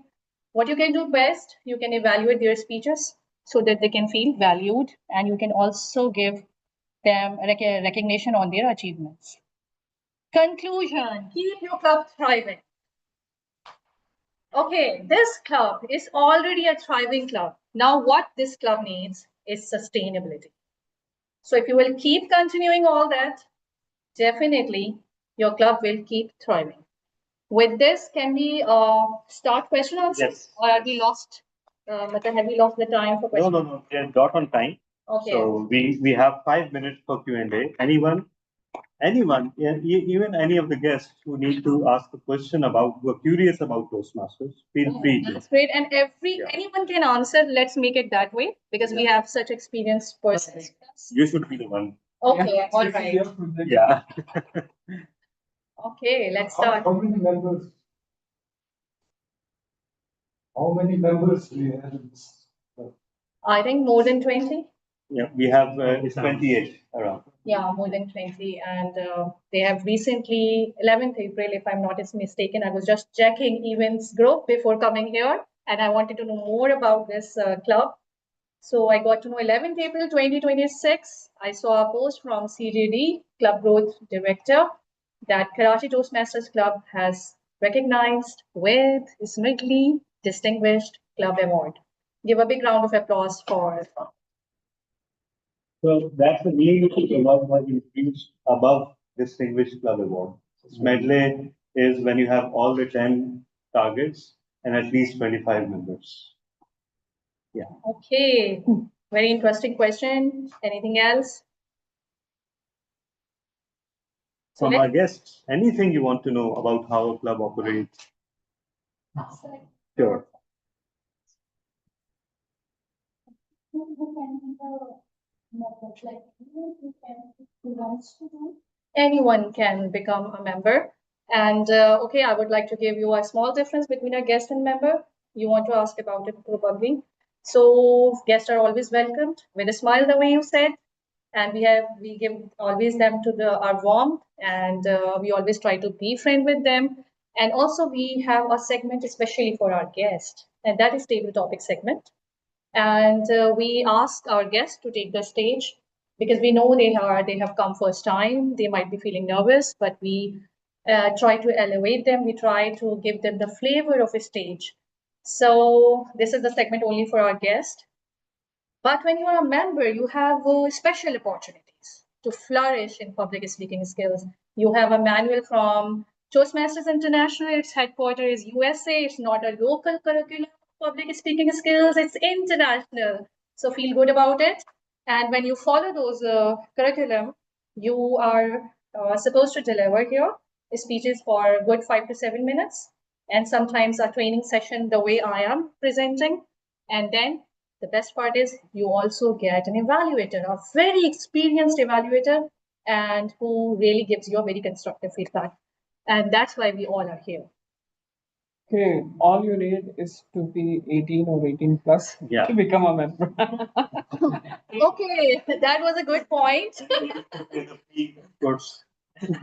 [SPEAKER 12] What you can do best, you can evaluate their speeches so that they can feel valued, and you can also give them recognition on their achievements. Conclusion, keep your club thriving. Okay, this club is already a thriving club. Now what this club needs is sustainability. So if you will keep continuing all that, definitely your club will keep thriving. With this, can we start question answers?
[SPEAKER 1] Yes.
[SPEAKER 12] Or have we lost the time for questions?
[SPEAKER 1] No. We are dot on time.
[SPEAKER 12] Okay.
[SPEAKER 1] So we have 5 minutes for Q&A. Anyone, even any of the guests who need to ask a question who are curious about Toastmasters, feel free to.
[SPEAKER 12] That's great. And anyone can answer. Let's make it that way because we have such experienced persons.
[SPEAKER 1] You should be the one.
[SPEAKER 12] Okay, all right.
[SPEAKER 1] Yeah.
[SPEAKER 12] Okay, let's start.
[SPEAKER 2] How many members? How many members do you have in this club?
[SPEAKER 12] I think more than 20.
[SPEAKER 1] Yeah, we have it's 28 around.
[SPEAKER 12] Yeah, more than 20. And they have recently, 11th April, if I'm not mistaken, I was just checking events group before coming here. And I wanted to know more about this club. So I got to know 11th April 2026. I saw a post from CJD, Club Growth Director, that Karachi Toastmasters Club has recognized with Smigly Distinguished Club Award. Give a big round of applause for.
[SPEAKER 9] So that's the new award was introduced above Distinguished Club Award. Medley is when you have all the 10 targets and at least 25 members. Yeah.
[SPEAKER 12] Okay, very interesting question. Anything else? So
[SPEAKER 9] From our guests, anything you want to know about how a club operates? Sure.
[SPEAKER 12] Anyone can become a member. And okay, I would like to give you a small difference between a guest and member. You want to ask about it probably. So guests are always welcomed with a smile, the way you said, and we give always them to our warmth, and we always try to be friend with them. And also we have a segment especially for our guest, and that is table topic segment. And we ask our guests to take the stage because we know they have come first time. They might be feeling nervous, but we try to elevate them. We try to give them the flavor of a stage. So this is the segment only for our guest. But when you are a member, you have special opportunities to flourish in public speaking skills. You have a manual from Toastmasters International. Its headquarters is USA. It's not a local curriculum of public speaking skills. It's international. So feel good about it. And when you follow those curriculum, you are supposed to deliver here speeches for a good 5 to 7 minutes, and sometimes a training session the way I am presenting. And then the best part is you also get an evaluator, a very experienced evaluator, and who really gives you a very constructive feedback. And that's why we all are here.
[SPEAKER 10] Okay, all you need is to be 18 or 18 plus
[SPEAKER 9] Yeah.
[SPEAKER 10] to become a member.
[SPEAKER 12] Okay, that was a good point.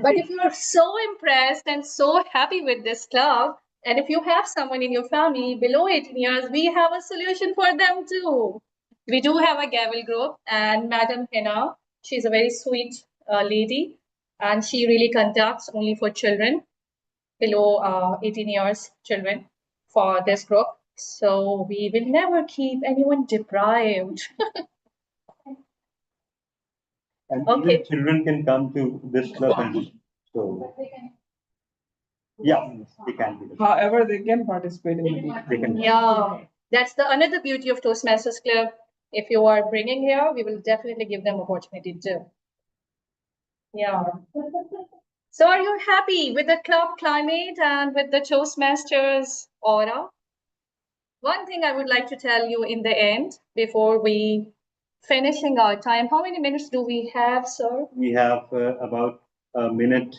[SPEAKER 12] But if you're so impressed and so happy with this club, and if you have someone in your family below 18 years, we have a solution for them too. We do have a Gavel group, and Madam Hina, she's a very sweet lady, and she really conducts only for children below 18 years, children, for this group. So we will never keep anyone deprived.
[SPEAKER 9] And
[SPEAKER 12] Okay.
[SPEAKER 9] even children can come to this club and so yeah, they can be.
[SPEAKER 10] However, they can participate in the meeting.
[SPEAKER 9] They can.
[SPEAKER 12] Yeah, that's the another beauty of Toastmasters Club. If you are bringing here, we will definitely give them opportunity too. Yeah. So are you happy with the club climate and with the Toastmasters aura? One thing I would like to tell you in the end, before we finishing our time, how many minutes do we have, sir?
[SPEAKER 9] We have about a minute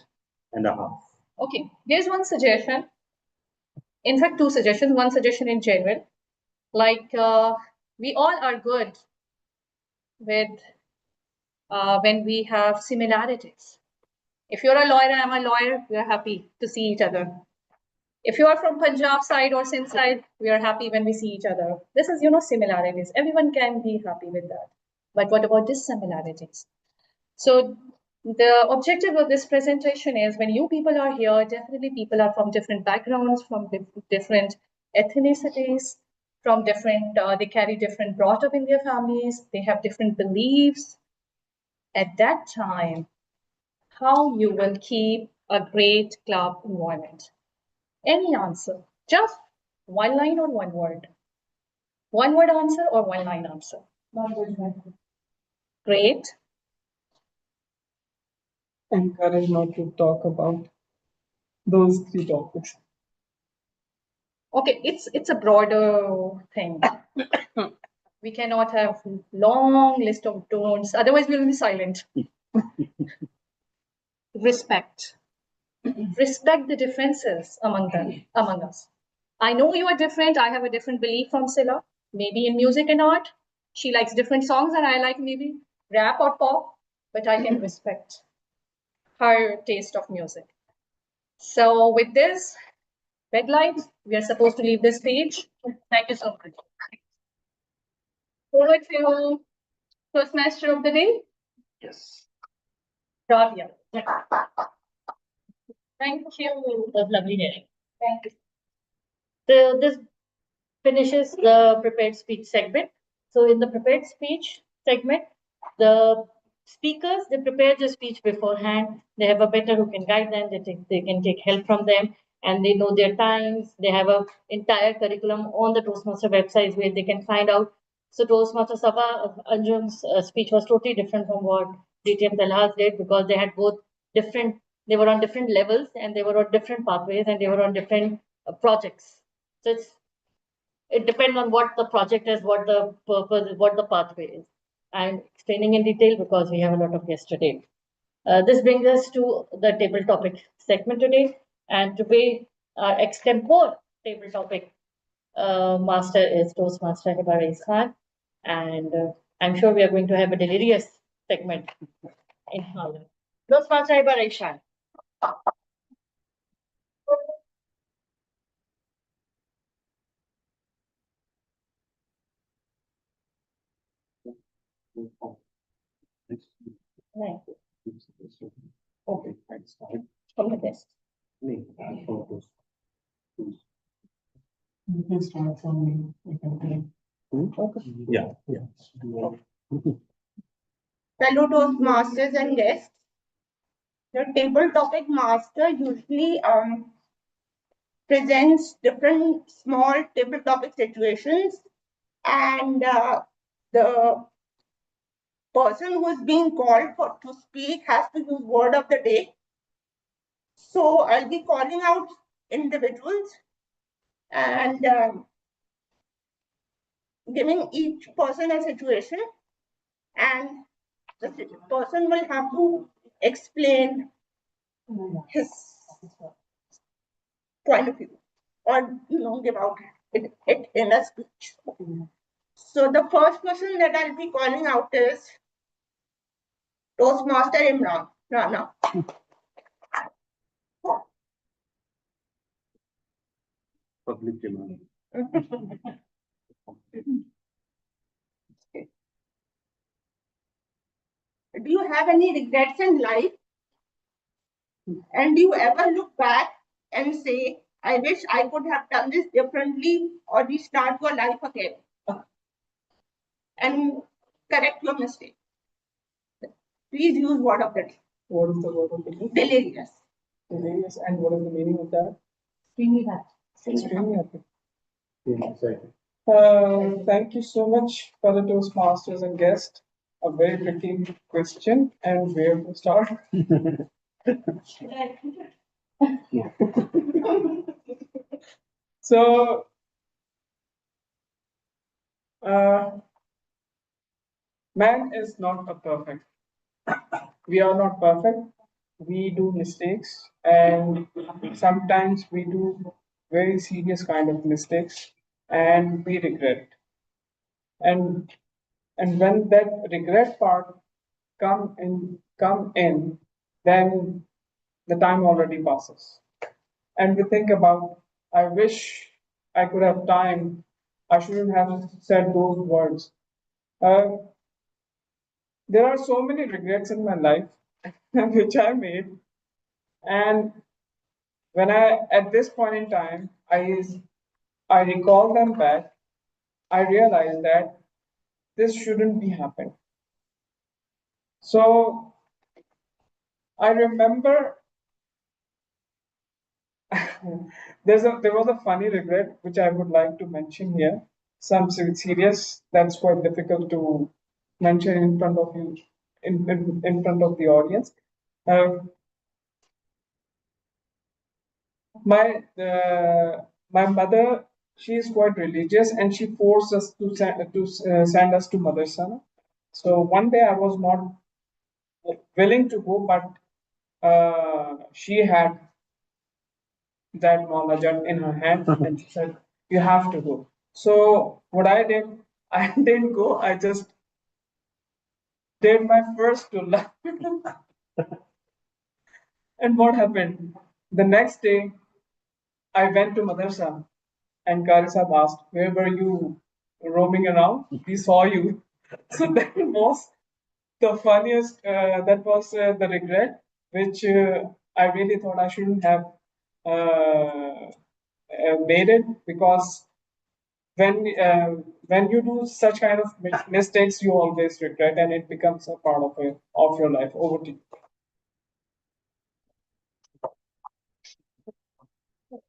[SPEAKER 9] and a half.
[SPEAKER 12] Okay, here's one suggestion. In fact, two suggestions. One suggestion in general, like we all are good with when we have similarities. If you're a lawyer, I'm a lawyer, we are happy to see each other. If you are from Punjab side or Sindh side, we are happy when we see each other. This is, similarities. Everyone can be happy with that. But what about dissimilarities? So the objective of this presentation is when you people are here, definitely people are from different backgrounds, from different ethnicities, from different, they carry different brought up in their families, they have different beliefs. At that time, how you will keep a great club environment? Any answer, just one line or one word? One word answer or one line answer? Great.
[SPEAKER 10] Encourage not to talk about those three topics.
[SPEAKER 12] Okay, it's a broader thing. We cannot have long list of don'ts, otherwise we'll be silent. Respect. Respect the differences among us. I know you are different. I have a different belief from Silla, maybe in music and art. She likes different songs and I like maybe rap or pop, but I can respect her taste of music. So with this red light, we are supposed to leave this page. Thank you so much. Over to Toastmaster of the day.
[SPEAKER 9] Yes.
[SPEAKER 12] Rabia. Thank you.
[SPEAKER 6] It was lovely hearing.
[SPEAKER 12] Thank you.
[SPEAKER 6] So this finishes the prepared speech segment. So in the prepared speech segment, The speakers, they prepare the speech beforehand. They have a better who can guide them. They can take help from them, and they know their times. They have a entire curriculum on the Toastmaster website where they can find out. So Toastmaster Sabha Anjum's speech was totally different from what DTM Talhas did, because they had both different, they were on different levels and they were on different pathways and they were on different projects. So it depends on what the project is, what the purpose, what the pathway is. I'm explaining in detail because we have a lot of guests today. This brings us to the table topic segment today. And today, our extempore table topic master is Toastmaster Hiba Khan. And I'm sure we are going to have a delirious segment in Harlem. Toastmaster Hiba Khan. Thank you. Okay, thanks. From the desk.
[SPEAKER 10] You can start from me. You can take.
[SPEAKER 6] Okay.
[SPEAKER 9] Yeah.
[SPEAKER 8] Fellow Toastmasters and guests, the table topic master usually presents different small table topic situations, and the person who is being called for to speak has to use word of the day. So I'll be calling out individuals and giving each person a situation, and the person will have to explain his point of view or give out it in a speech. So the first person that I'll be calling out is Toastmaster Imran Rana.
[SPEAKER 7] Public demand.
[SPEAKER 8] Do you have any regrets in life? And do you ever look back and say, I wish I could have done this differently or restart your life again and correct your mistake? Please use word of the day.
[SPEAKER 10] What is the word of the day?
[SPEAKER 8] Delirious.
[SPEAKER 10] Delirious. And what is the meaning of that?
[SPEAKER 8] Extremely happy.
[SPEAKER 10] Extremely happy.
[SPEAKER 7] Exactly.
[SPEAKER 10] Thank you so much for the Toastmasters and guests. A very tricky question, and where to start? So, man is not a perfect. We are not perfect. We do mistakes, and sometimes we do very serious kind of mistakes, and we regret. And when that regret part come in, then the time already passes. And we think about, I wish I could have time. I shouldn't have said those words. There are so many regrets in my life which I made. And when at this point in time, I recall them back, I realized that this shouldn't be happening. So I remember there was a funny regret which I would like to mention here. Some serious that's quite difficult to mention in front of you, in front of the audience. My mother, she is quite religious, and she forced us to send us to madrasa. So one day I was not willing to go, but she had that Maulajat in her hand, and she said, "You have to go." So what I did, I didn't go. I just did my first tullah. And what happened? The next day, I went to madrasa, and Qari Sahib asked, "Where were you roaming around? We saw you." So that was the funniest. That was the regret, which I really thought I shouldn't have made it, because when you do such kind of mistakes, you always regret, and it becomes a part of your life. Over to you.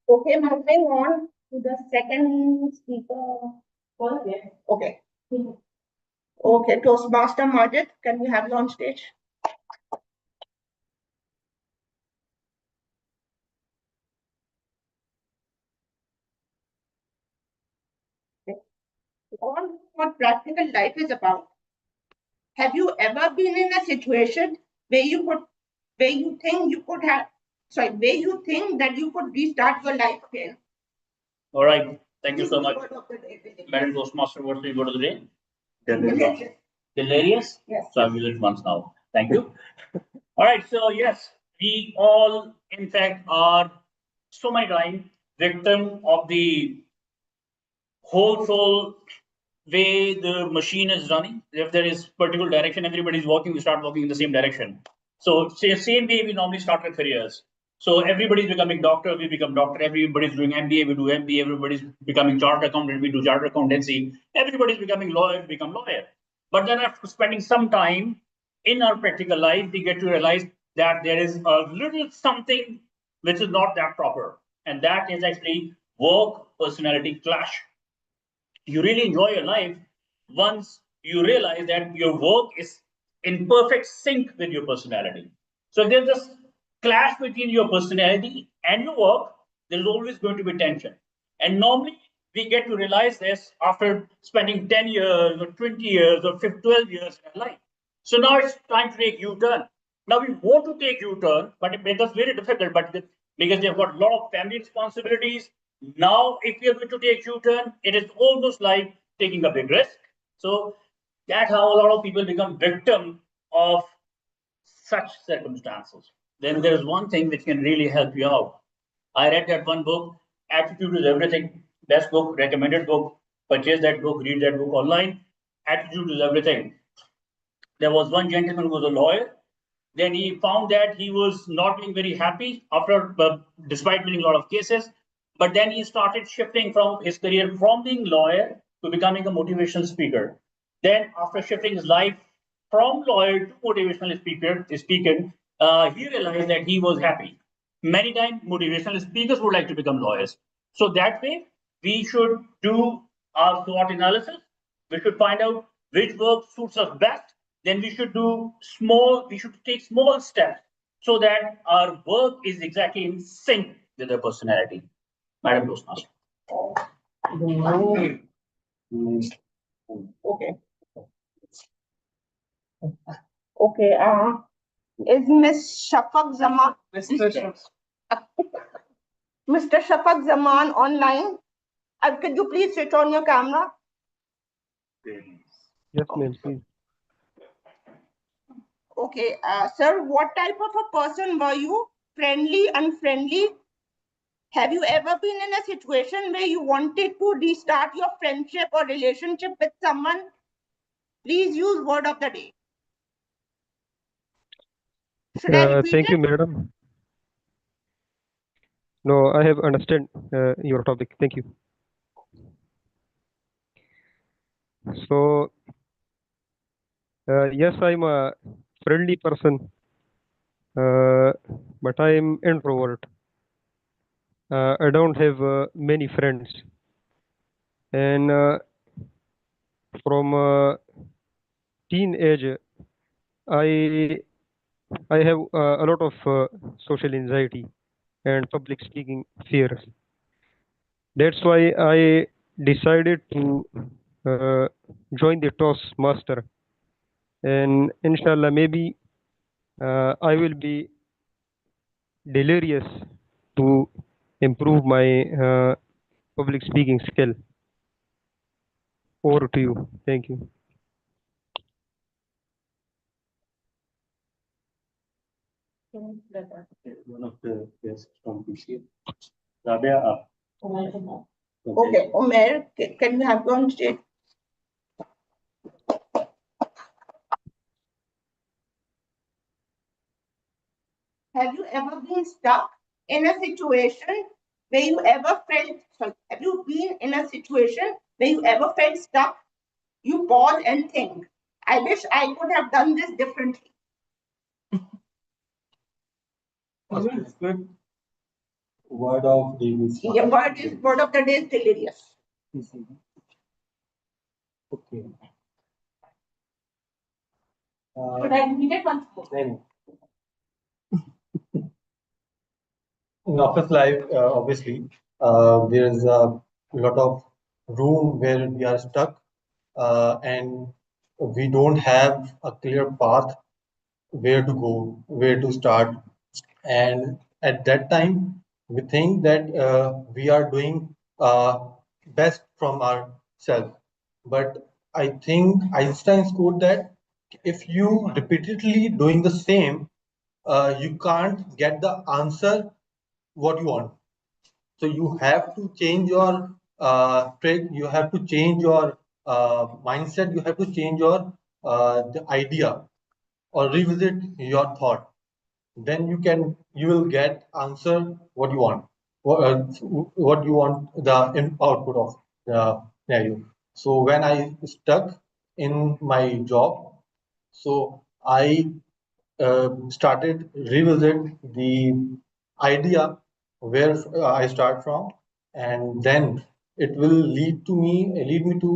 [SPEAKER 8] Okay, moving on to the second speaker. Okay. Okay, Toastmaster Majid, can we have you on stage? On what practical life is about. Have you ever been in a situation where you think that you could restart your life again?
[SPEAKER 13] All right. Thank you so much. Madam Toastmaster, what do you go to the day?
[SPEAKER 8] Delirious.
[SPEAKER 13] Delirious?
[SPEAKER 8] Yes.
[SPEAKER 13] So I've used it once now. Thank you. All right. So yes, we all, in fact, are so many times victim of the whole way the machine is running. If there is particular direction, everybody's walking, we start walking in the same direction. So same way we normally start our careers. So everybody's becoming doctor, we become doctor. Everybody's doing MBA, we do MBA. Everybody's becoming chartered accountant, we do chartered accountancy. Everybody's becoming lawyer, we become lawyer. But then after spending some time in our practical life, we get to realize that there is a little something which is not that proper. And that is actually work personality clash. You really enjoy your life once you realize that your work is in perfect sync with your personality. So if there's this clash between your personality and your work, there's always going to be tension. And normally we get to realize this after spending 10 years or 20 years or 12 years in our life. So now it's time to take U-turn. Now we want to take U-turn, but it makes us very difficult. But because they've got a lot of family responsibilities, now if we are going to take U-turn, it is almost like taking a big risk. So that's how a lot of people become victim of such circumstances. Then there is one thing which can really help you out. I read that one book, Attitude is Everything. Best book, recommended book. Purchase that book, read that book online. Attitude is everything. There was one gentleman who was a lawyer. Then he found that he was not being very happy after, despite winning a lot of cases. But then he started shifting from his career from being lawyer to becoming a motivational speaker. Then, after shifting his life from lawyer to motivational speaker, he realized that he was happy. Many times, motivational speakers would like to become lawyers. So that way, we should do our SWOT analysis. We should find out which work suits us best. Then we should take small steps so that our work is exactly in sync with our personality. Madam Toastmaster.
[SPEAKER 8] Okay. Okay. Is Miss Shafaq Zaman? Mr. Shafaq Zaman online? Could you please switch on your camera?
[SPEAKER 11] Yes, ma'am, please.
[SPEAKER 8] Okay, sir, what type of a person were you? Friendly, unfriendly? Have you ever been in a situation where you wanted to restart your friendship or relationship with someone? Please use word of the day. Should I repeat
[SPEAKER 11] Thank
[SPEAKER 8] it?
[SPEAKER 11] you, madam. No, I have understand your topic. Thank you. So, yes, I'm a friendly person, but I am introvert. I don't have many friends, and from teenage, I I have a lot of social anxiety and public speaking fears. That's why I decided to uh, join the Toastmaster, and inshallah, maybe I will be delirious to improve my public speaking skill. Over to you. Thank you.
[SPEAKER 9] One of the guests from PCA. Rabia,
[SPEAKER 8] Okay, Omer, can you have you on stage? Have you ever been stuck in a situation where you ever felt, have you been in a situation where you ever felt stuck? You pause and think, I wish I could have done this differently.
[SPEAKER 5] Good. Word of the day.
[SPEAKER 8] Your word of the day is delirious.
[SPEAKER 5] Okay.
[SPEAKER 8] Should I repeat it once more?
[SPEAKER 5] In office life, obviously, there is a lot of room where we are stuck, and we don't have a clear path where to go, where to start. And at that time, we think that we are doing best from ourselves. But I think Einstein quote that if you repeatedly doing the same, you can't get the answer what you want. So you have to change your trick, you have to change your mindset, you have to change your the idea or revisit your thought. Then you will get answer what you want, what you want the output of the scenario. So when I stuck in my job, so I started revisit the idea where I start from, and then it will lead me to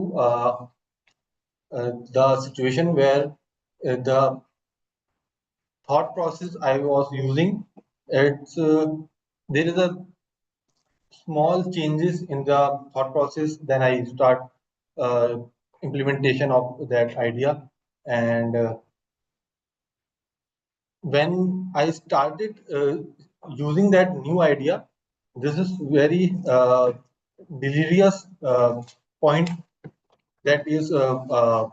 [SPEAKER 5] the situation where the thought process I was using, it's there is a small changes in the thought process. Then I start uh, implementation of that idea, and when I started using that new idea, this is very delirious point that is I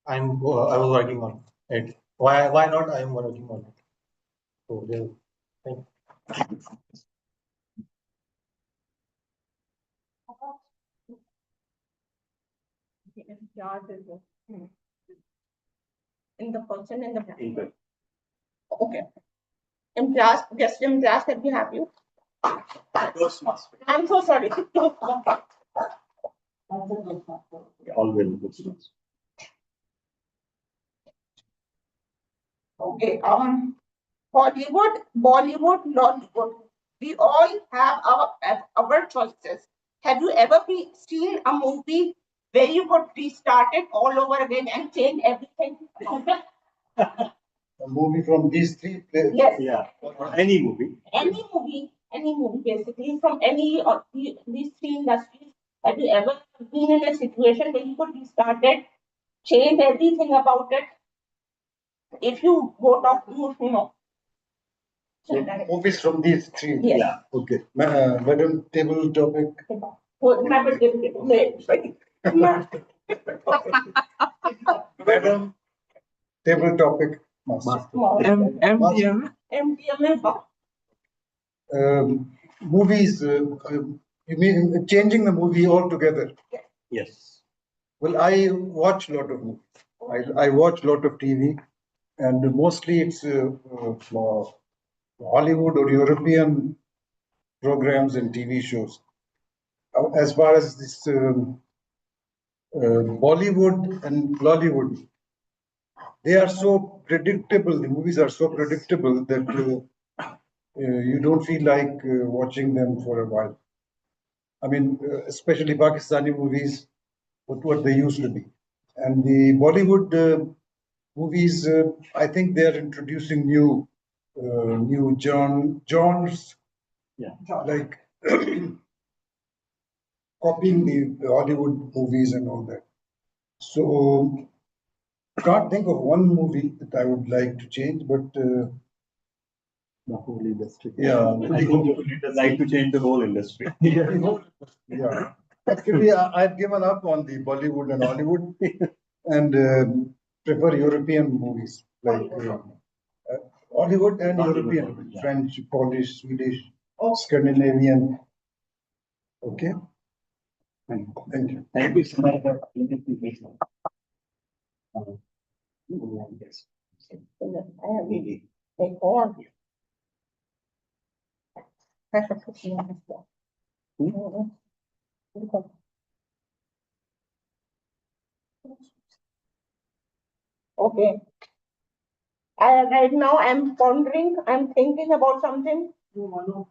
[SPEAKER 5] was working on it. Why not I am working on it? So there, thank you.
[SPEAKER 8] In the person in the back. Okay. Impressed, just impressed that we have you.
[SPEAKER 9] Toastmaster.
[SPEAKER 8] I'm so sorry.
[SPEAKER 9] All well, Toastmaster.
[SPEAKER 8] Okay. Hollywood, Bollywood, Lollywood. We all have our choices. Have you ever seen a movie where you could restart it all over again and change everything?
[SPEAKER 2] A movie from these three places.
[SPEAKER 8] Yes.
[SPEAKER 9] Yeah, or any movie.
[SPEAKER 8] Any movie, basically from any of these three industries. Have you ever been in a situation where you could restart it, change everything about it? If you go talk to,
[SPEAKER 2] So movies from these three.
[SPEAKER 8] Yes.
[SPEAKER 9] Yeah, okay.
[SPEAKER 2] Madam, table topic. Madam, table topic. Master.
[SPEAKER 10] MTM.
[SPEAKER 2] Movies. You mean changing the movie altogether?
[SPEAKER 9] Yes.
[SPEAKER 2] Well, I watch a lot of movies. I watch a lot of TV, and mostly it's Hollywood or European programs and TV shows. As far as this Bollywood and Lollywood, they are so predictable. The movies are so predictable that you don't feel like watching them for a while. I mean, especially Pakistani movies, what they used to be. And the Bollywood movies, I think they are introducing new genres,
[SPEAKER 9] Yeah.
[SPEAKER 2] like copying the Hollywood movies and all that. So can't think of one movie that I would like to change, but
[SPEAKER 9] The whole industry.
[SPEAKER 2] yeah,
[SPEAKER 9] I think you would like to change the whole industry.
[SPEAKER 2] yeah. Actually, I've given up on the Bollywood and Hollywood and prefer European movies like Hollywood and European,
[SPEAKER 9] yeah.
[SPEAKER 2] French, Polish, Swedish, Scandinavian. Okay. Thank you.
[SPEAKER 9] Thank you so much. Yes.
[SPEAKER 8] Take on. Okay. Right now I'm pondering, I'm thinking about something.
[SPEAKER 10] You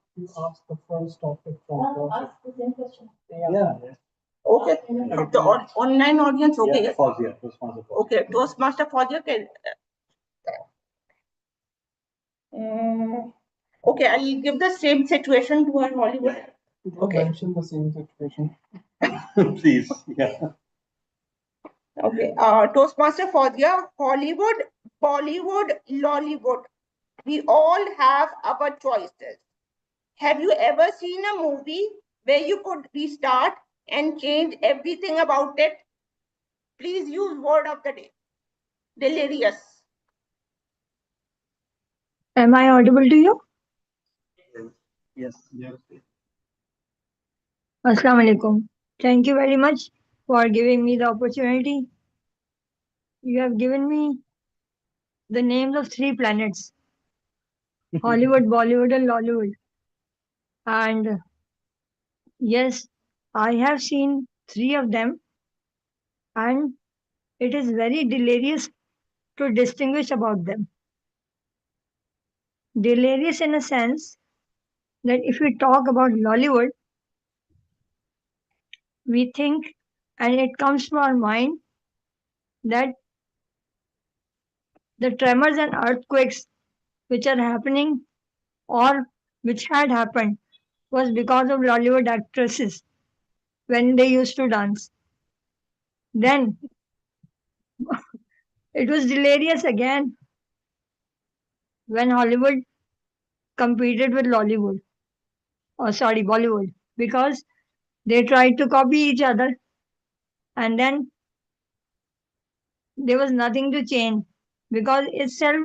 [SPEAKER 10] ask the first topic from
[SPEAKER 12] Ask the same question.
[SPEAKER 10] Yeah.
[SPEAKER 8] Okay. The online audience, okay.
[SPEAKER 9] Yeah, Fauziya, Toastmaster Fauziya.
[SPEAKER 8] Okay, Toastmaster Fauziya can. Okay, I'll give the same situation to our Hollywood. Okay.
[SPEAKER 10] Mention the same situation.
[SPEAKER 9] Please, yeah.
[SPEAKER 8] Okay. Toastmaster Fauziya, Hollywood, Bollywood, Lollywood. We all have our choices. Have you ever seen a movie where you could restart and change everything about it? Please use word of the day. Delirious.
[SPEAKER 14] Am I audible to you?
[SPEAKER 9] Yes.
[SPEAKER 14] Assalamu alaikum. Thank you very much for giving me the opportunity. You have given me the names of 3 planets, Hollywood, Bollywood and Lollywood. And yes, I have seen 3 of them, and it is very delirious to distinguish about them. Delirious in a sense that if we talk about Lollywood, we think and it comes to our mind that the tremors and earthquakes which are happening or which had happened was because of Lollywood actresses when they used to dance. Then it was delirious again when Hollywood competed with Lollywood, or sorry, Bollywood, because they tried to copy each other and then there was nothing to change because itself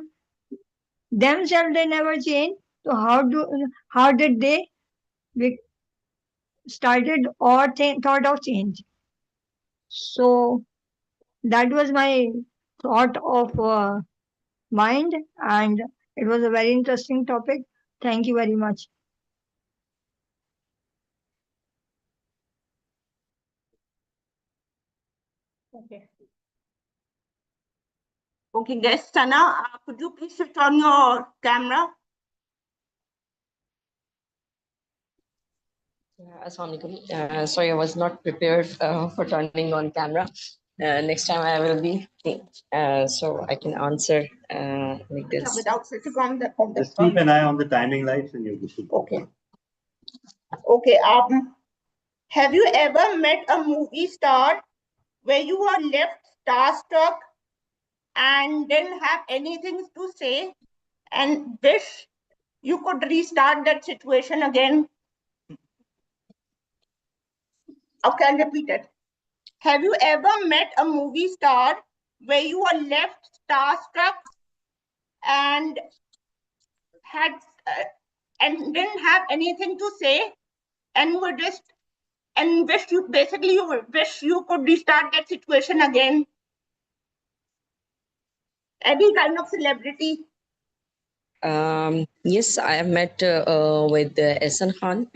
[SPEAKER 14] themselves they never changed. So how did they started or thought of change? So that was my thought of mind, and it was a very interesting topic. Thank you very much.
[SPEAKER 8] Okay. Okay, guest Sana, could you please switch on your camera?
[SPEAKER 15] Assalamu alaikum. Sorry, I was not prepared for turning on camera. Next time I will be, so I can answer like this.
[SPEAKER 8] Without switching on the
[SPEAKER 9] Just keep an eye on the timing lights and you'll be good.
[SPEAKER 8] Okay. Okay. Have you ever met a movie star where you are left starstruck and didn't have anything to say and wish you could restart that situation again? Okay, I'll repeat it. Have you ever met a movie star where you are left starstruck and had and didn't have anything to say and were just and wish you wish you could restart that situation again? Any kind of celebrity?
[SPEAKER 15] Yes, I have met with Ehsan Khan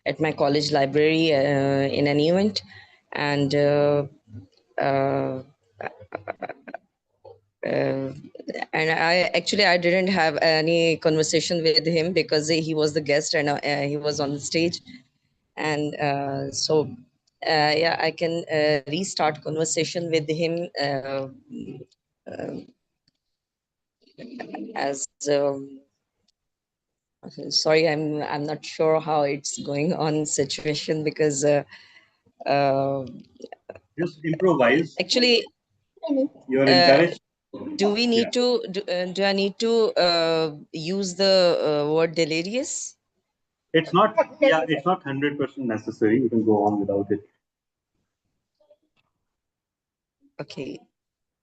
[SPEAKER 15] at my college library in an event, and I didn't have any conversation with him because he was the guest and he was on the stage, and yeah, I can restart conversation with him as sorry, I'm not sure how it's going on situation because
[SPEAKER 9] just improvise.
[SPEAKER 15] Actually,
[SPEAKER 9] You're encouraged.
[SPEAKER 15] do we need to do I need to use the word delirious?
[SPEAKER 9] It's not, yeah, it's not 100% necessary. You can go on without it.
[SPEAKER 15] Okay.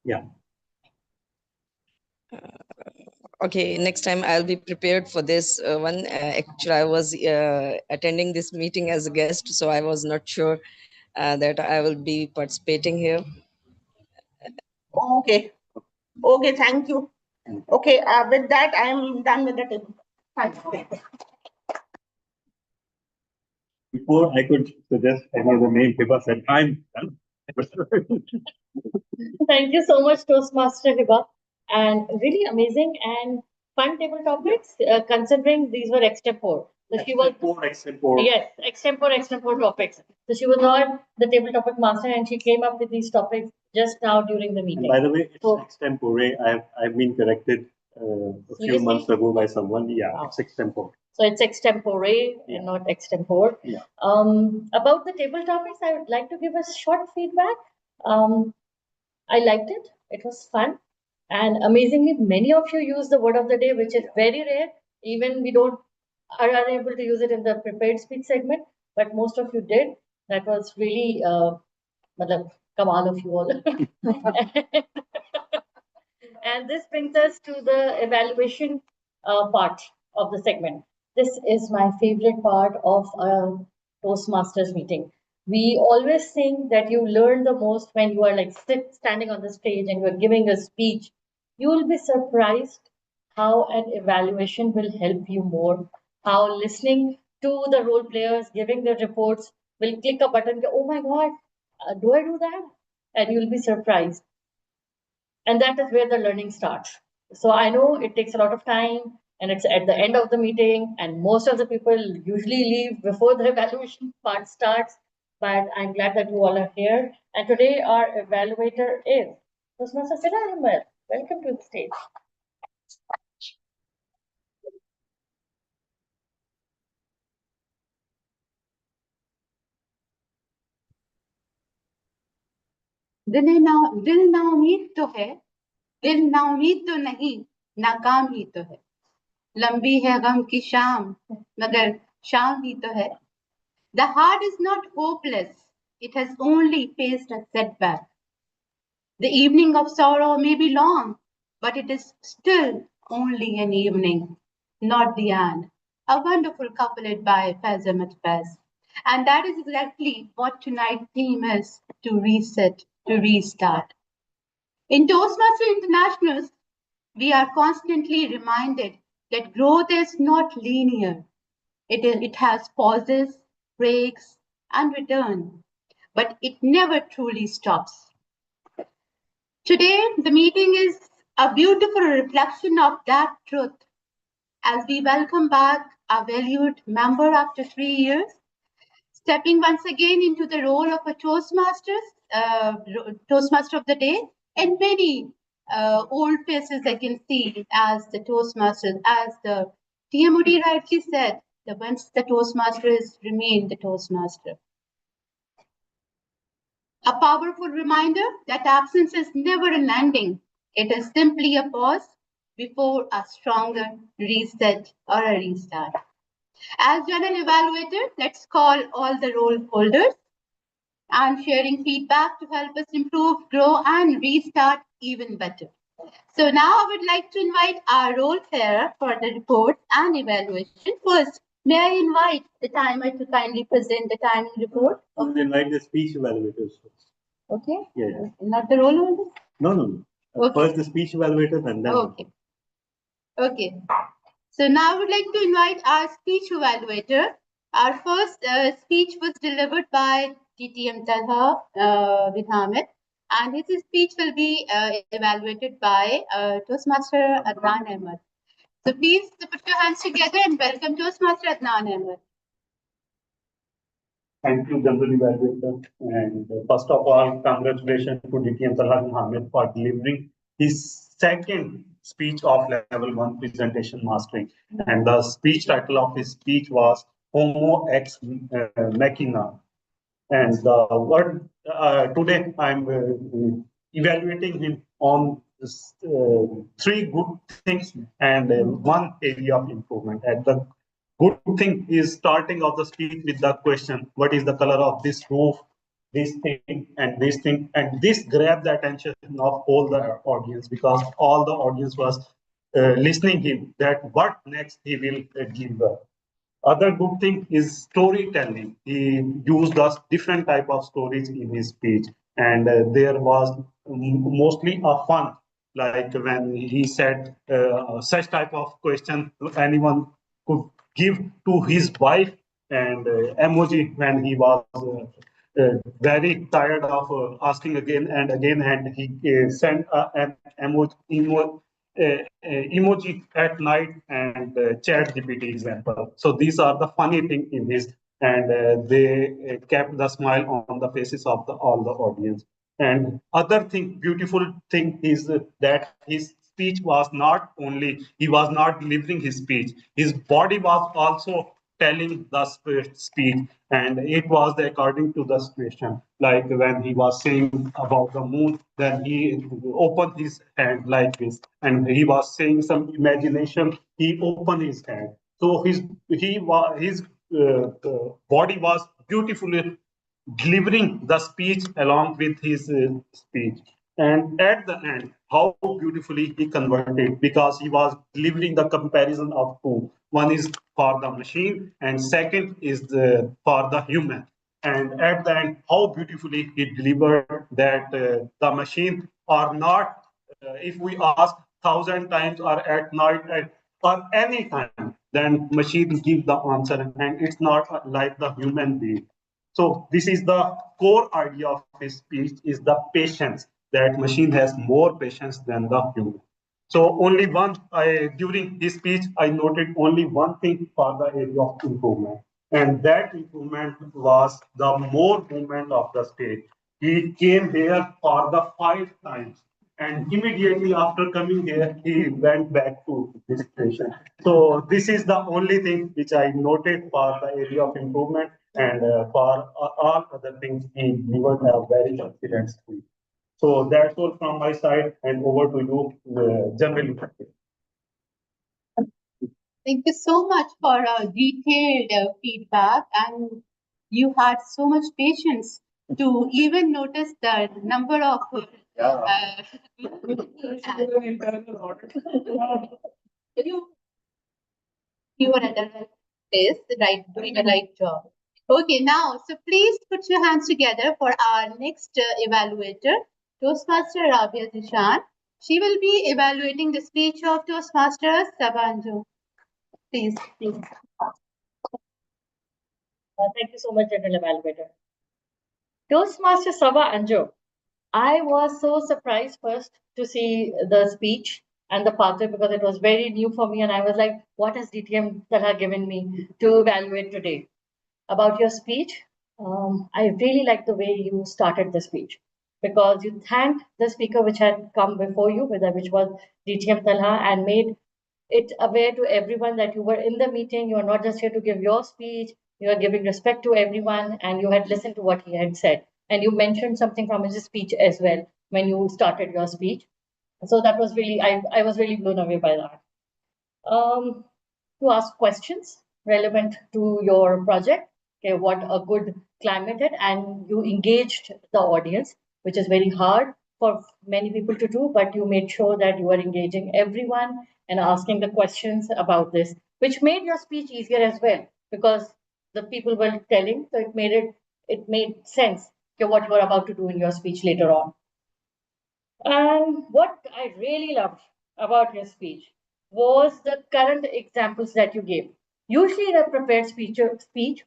[SPEAKER 9] Yeah.
[SPEAKER 15] Okay, next time I'll be prepared for this one. Actually, I was attending this meeting as a guest, so I was not sure that I will be participating here.
[SPEAKER 8] Okay. Okay, thank you. Okay, with that, I am done with the table. Thank you.
[SPEAKER 9] Before I could suggest any other name, Hiba said, I'm done.
[SPEAKER 6] Thank you so much, Toastmaster Hiba. And really amazing and fun table topics, considering these were extempore. So she was
[SPEAKER 9] Extempore.
[SPEAKER 6] yes, extempore topics. So she was not the table topic master, and she came up with these topics just now during the
[SPEAKER 9] And
[SPEAKER 6] meeting.
[SPEAKER 9] by the way, it's
[SPEAKER 6] So-
[SPEAKER 9] extempore. I've been corrected a few
[SPEAKER 6] Seriously?
[SPEAKER 9] months ago by someone. Yeah,
[SPEAKER 6] Wow.
[SPEAKER 9] it's extempore.
[SPEAKER 6] So it's extempore and not extempore.
[SPEAKER 9] Yeah.
[SPEAKER 6] About the table topics, I would like to give a short feedback. I liked it. It was fun. And amazingly, many of you use the word of the day, which is very rare. Even we don't are unable to use it in the prepared speech segment, but most of you did. That was really matlab, kamal of you all. And this brings us to the evaluation part of the segment. This is my favorite part of a Toastmasters meeting. We always think that you learn the most when you are like standing on the stage and you are giving a speech. You will be surprised how an evaluation will help you more, how listening to the role players giving their reports will click a button, go, oh my God, do I do that? And you'll be surprised. And that is where the learning starts. So I know it takes a lot of time and it's at the end of the meeting, and most of the people usually leave before the evaluation part starts. But I'm glad that you all are here. And today our evaluator is Toastmaster Sira Ahmed. Welcome to the stage.
[SPEAKER 16] दिल ना उम्मीद तो है, दिल ना उम्मीद तो नहीं, नाकाम ही तो है। लंबी है गम की शाम, मगर शाम ही तो है। The heart is not hopeless, it has only faced a setback. The evening of sorrow may be long, but it is still only an evening, not the end. A wonderful couplet by Faiz Ahmed Faiz. And that is exactly what tonight's theme is: to reset, to restart. In Toastmaster Internationals, we are constantly reminded that growth is not linear. It has pauses, breaks, and return, but it never truly stops. Today, the meeting is a beautiful reflection of that truth as we welcome back a valued member after 3 years, stepping once again into the role of a Toastmaster of the day, and many old faces I can see as the Toastmasters, as the TMOD rightly said, that once the Toastmaster is remain the Toastmaster. A powerful reminder that absence is never an ending. It is simply a pause before a stronger reset or a restart. As general evaluator, let's call all the role holders and sharing feedback to help us improve, grow, and restart even better. So now I would like to invite our role player for the report and evaluation. First, may I invite the timer to kindly present the timing report?
[SPEAKER 9] We'll invite the speech evaluators first.
[SPEAKER 16] Okay.
[SPEAKER 9] Yeah.
[SPEAKER 16] Not the role holders?
[SPEAKER 9] No.
[SPEAKER 16] Okay.
[SPEAKER 9] First the speech evaluators and then.
[SPEAKER 16] Okay. Okay. So now I would like to invite our speech evaluator. Our first speech was delivered by TTM Talha with Hamid, and his speech will be evaluated by Toastmaster Adnan Ahmed. So please put your hands together and welcome Toastmaster Adnan Ahmed.
[SPEAKER 9] Thank you, General Evaluator. And first of all, congratulations to DTM Talha Hamid for delivering his second speech of level 1 presentation mastering. And the speech title of his speech was Homo ex machina. And the word today I'm evaluating him on three good things and one area of improvement. And the good thing is starting of the speech with the question, what is the color of this roof, this thing and this thing, and this grabbed the attention of all the audience because all the audience was listening him that what next he will give. Other good thing is storytelling. He used us different type of stories in his speech, and there was mostly a fun, like when he said such type of question anyone could give to his wife and emoji when he was very tired of asking again and again, and he sent an emoji at night and chat GPT example. So these are the funny thing in this, and they kept the smile on the faces of all the audience. And other thing, beautiful thing is that his speech was not only, he was not delivering his speech, his body was also telling the speech, and it was according to the situation. Like when he was saying about the moon, then he opened his hand like this, and he was saying some imagination, he opened his hand. So his body was beautifully delivering the speech along with his speech. And at the end, how beautifully he converted, because he was delivering the comparison of two. One is for the machine, and second is for the human. And at the end, how beautifully he delivered that the machine are not, if we ask 1,000 times or at night or any time, then machine give the answer, and it's not like the human being. So this is the core idea of his speech, is the patience, that machine has more patience than the human. So only one, during his speech, I noted only one thing for the area of improvement. And that improvement was the more movement of the stage. He came here for the 5 times. And immediately after coming here, he went back to this station. So this is the only thing which I noted for the area of improvement, and for all other things, he delivered a very confident speech. So that's all from my side, and over to you, General.
[SPEAKER 16] Thank you so much for detailed feedback, and you had so much patience to even notice the number of you were at the right place, doing the right job. Okay, now, so please put your hands together for our next evaluator, Toastmaster Rabia Zishan. She will be evaluating the speech of Toastmaster Sabanjo. Please.
[SPEAKER 6] Thank you so much, General Evaluator. Toastmaster Sava Anjo, I was so surprised first to see the speech and the pathway, because it was very new for me, and I was like, what has DTM Talha given me to evaluate today? About your speech, I really like the way you started the speech, because you thanked the speaker which had come before you, which was DTM Talha, and made it aware to everyone that you were in the meeting. You are not just here to give your speech, you are giving respect to everyone, and you had listened to what he had said. And you mentioned something from his speech as well when you started your speech. So that was really, I was really blown away by that. To ask questions relevant to your project, okay, what a good climate it, and you engaged the audience, which is very hard for many people to do, but you made sure that you are engaging everyone and asking the questions about this, which made your speech easier as well, because the people were telling, so it made sense, okay, what you are about to do in your speech later on. And what I really loved about your speech was the current examples that you gave. Usually in a prepared speech,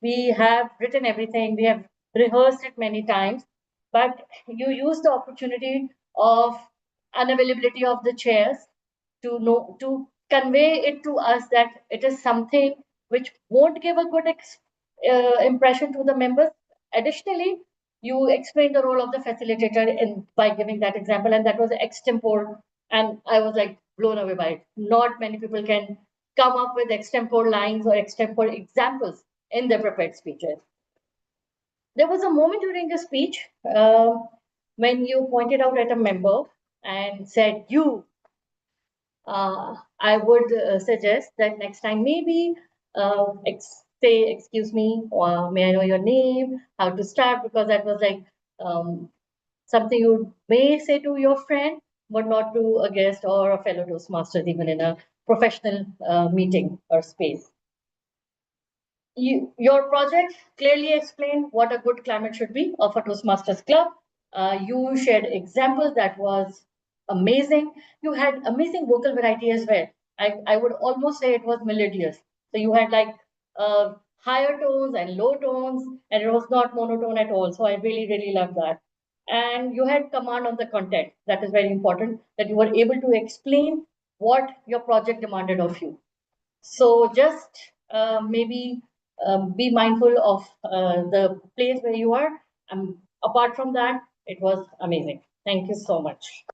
[SPEAKER 6] we have written everything, we have rehearsed it many times, but you use the opportunity of unavailability of the chairs to convey it to us that it is something which won't give a good impression to the members. Additionally, you explained the role of the facilitator in by giving that example, and that was extempore, and I was like blown away by it. Not many people can come up with extempore lines or extempore examples in their prepared speeches. There was a moment during the speech when you pointed out at a member and said, you, I would suggest that next time maybe say, excuse me, or may I know your name, how to start, because that was like something you may say to your friend, but not to a guest or a fellow Toastmasters, even in a professional meeting or space. Your project clearly explained what a good climate should be of a Toastmasters club. You shared examples that was amazing. You had amazing vocal variety as well. I would almost say it was melodious. So you had like higher tones and low tones, and it was not monotone at all. So I really, really love that. And you had command on the content. That is very important, that you were able to explain what your project demanded of you. So just maybe be mindful of the place where you are. Apart from that, it was amazing. Thank you so much.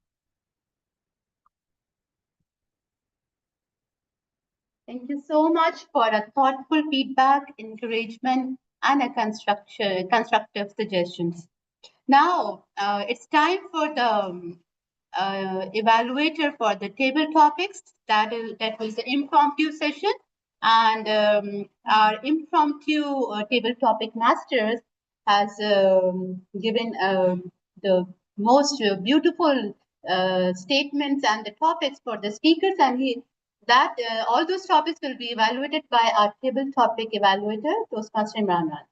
[SPEAKER 16] Thank you so much for a thoughtful feedback, encouragement, and a constructive suggestions. Now, it's time for the evaluator for the table topics. That was the impromptu session, and our impromptu table topic masters has given the most beautiful statements and the topics for the speakers, and all those topics will be evaluated by our table topic evaluator, Toastmaster Imran Rana.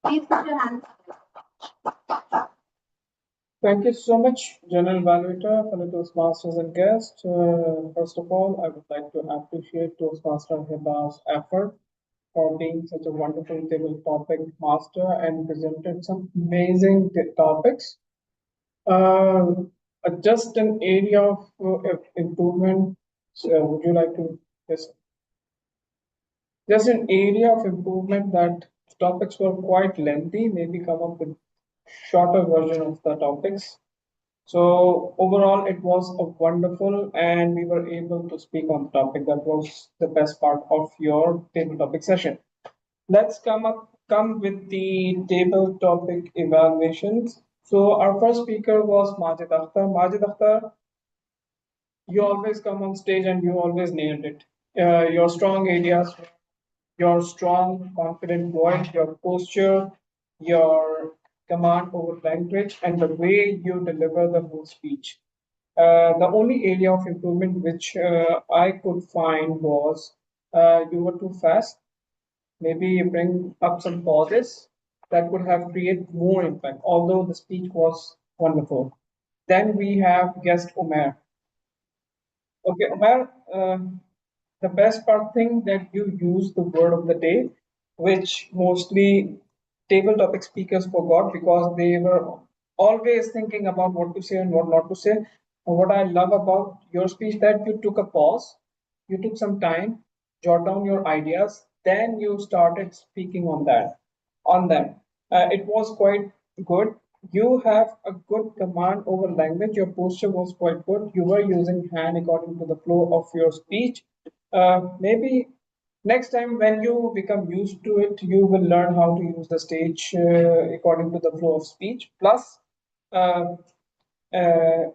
[SPEAKER 16] Please put your hands up.
[SPEAKER 10] Thank you so much, General Evaluator, fellow Toastmasters and guests. First of all, I would like to appreciate Toastmaster Hiba's effort for being such a wonderful table topic master and presented some amazing topics. Just an area of improvement. Would you like to? Yes. Just an area of improvement that topics were quite lengthy. Maybe come up with shorter version of the topics. So overall, it was a wonderful, and we were able to speak on the topic. That was the best part of your table topic session. Let's come with the table topic evaluations. So our first speaker was Majid Akhtar. Majid Akhtar, you always come on stage and you always nailed it. Your strong areas, your strong, confident voice, your posture, your command over language, and the way you deliver the whole speech. The only area of improvement which I could find was you were too fast. Maybe you bring up some pauses that could have created more impact, although the speech was wonderful. Then we have guest Umair. Okay, Umair, the best part thing that you use the word of the day, which mostly table topic speakers forgot because they were always thinking about what to say and what not to say. And what I love about your speech that you took a pause, you took some time, jot down your ideas, then you started speaking on them. It was quite good. You have a good command over language. Your posture was quite good. You were using hand according to the flow of your speech. Maybe next time when you become used to it, you will learn how to use the stage according to the flow of speech. Plus, uh, uh,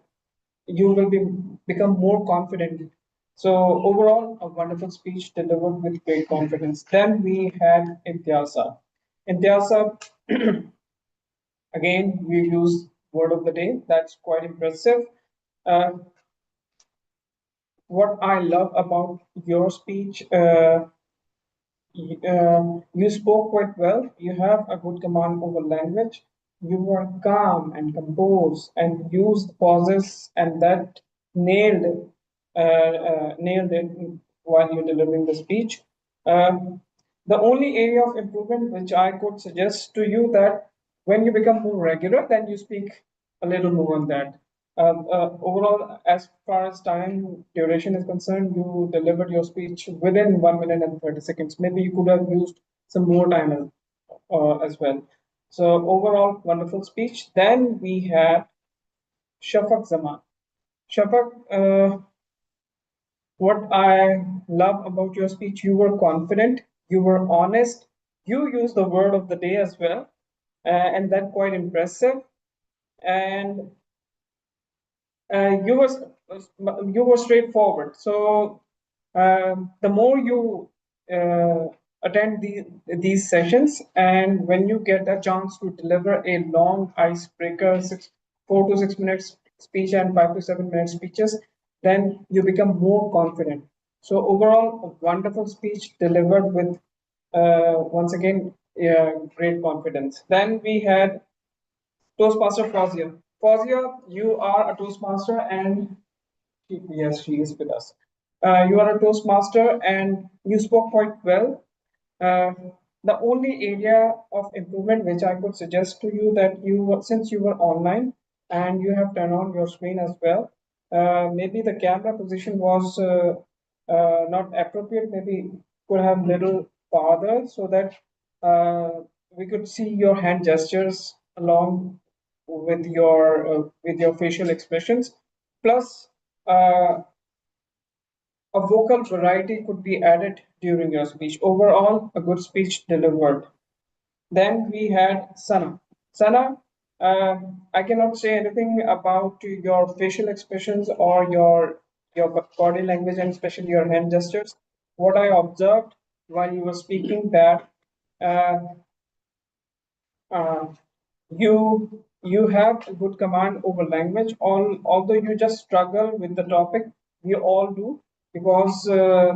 [SPEAKER 10] you will become more confident. So overall, a wonderful speech delivered with great confidence. Then we had Imtiaza. Imtiaza, again, we use word of the day. That's quite impressive. What I love about your speech, you spoke quite well. You have a good command over language. You were calm and composed and used pauses, and that nailed it while you're delivering the speech. The only area of improvement which I could suggest to you that when you become more regular, then you speak a little more on that. Overall, as far as time duration is concerned, you delivered your speech within 1 minute and 30 seconds. Maybe you could have used some more time as well. So overall, wonderful speech. Then we have Shafaq Zaman. Shafaq, what I love about your speech, you were confident, you were honest, you used the word of the day as well, and that quite impressive. And you were straightforward. So the more you attend these sessions, and when you get a chance to deliver a long icebreaker, 4 to 6 minutes speech and 5 to 7 minute speeches, then you become more confident. So overall, a wonderful speech delivered with once again great confidence. Then we had Toastmaster Fazia. Fazia, you are a Toastmaster, and yes, she is with us. You are a Toastmaster and you spoke quite well. Uh, the only area of improvement which I could suggest to you that since you were online and you have turned on your screen as well, maybe the camera position was not appropriate. Maybe could have little farther so that we could see your hand gestures along with your facial expressions. Plus, a vocal variety could be added during your speech. Overall, a good speech delivered. Then we had Sana. Sana, I cannot say anything about your facial expressions or your body language and especially your hand gestures. What I observed while you were speaking that uh, uh, you have a good command over language. Although you just struggle with the topic, we all do because uh,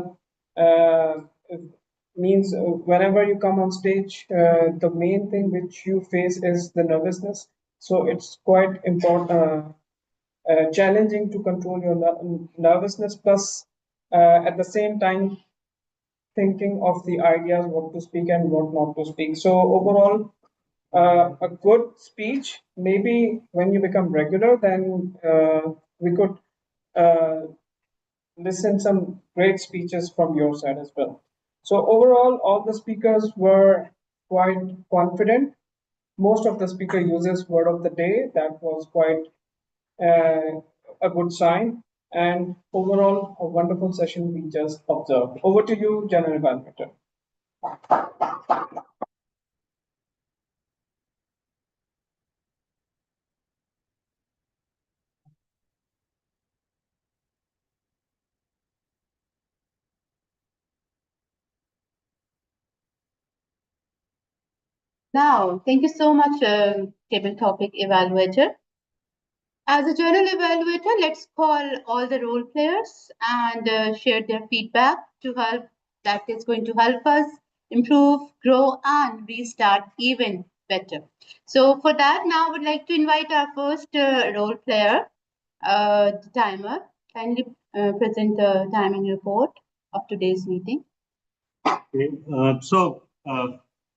[SPEAKER 10] means whenever you come on stage, the main thing which you face is the nervousness. So it's quite important, challenging to control your nervousness. Plus, at the same time, thinking of the ideas, what to speak and what not to speak. So overall, a good speech, maybe when you become regular, then we could uh, listen some great speeches from your side as well. So overall, all the speakers were quite confident. Most of the speaker uses word of the day. That was quite a good sign. And overall, a wonderful session we just observed. Over to you, General Evaluator.
[SPEAKER 16] Now, thank you so much, table topic evaluator. As a journal evaluator, let's call all the role players and share their feedback to help. That is going to help us improve, grow, and restart even better. So for that, now I would like to invite our first role player, the timer. Kindly present the timing report of today's meeting.
[SPEAKER 1] Okay,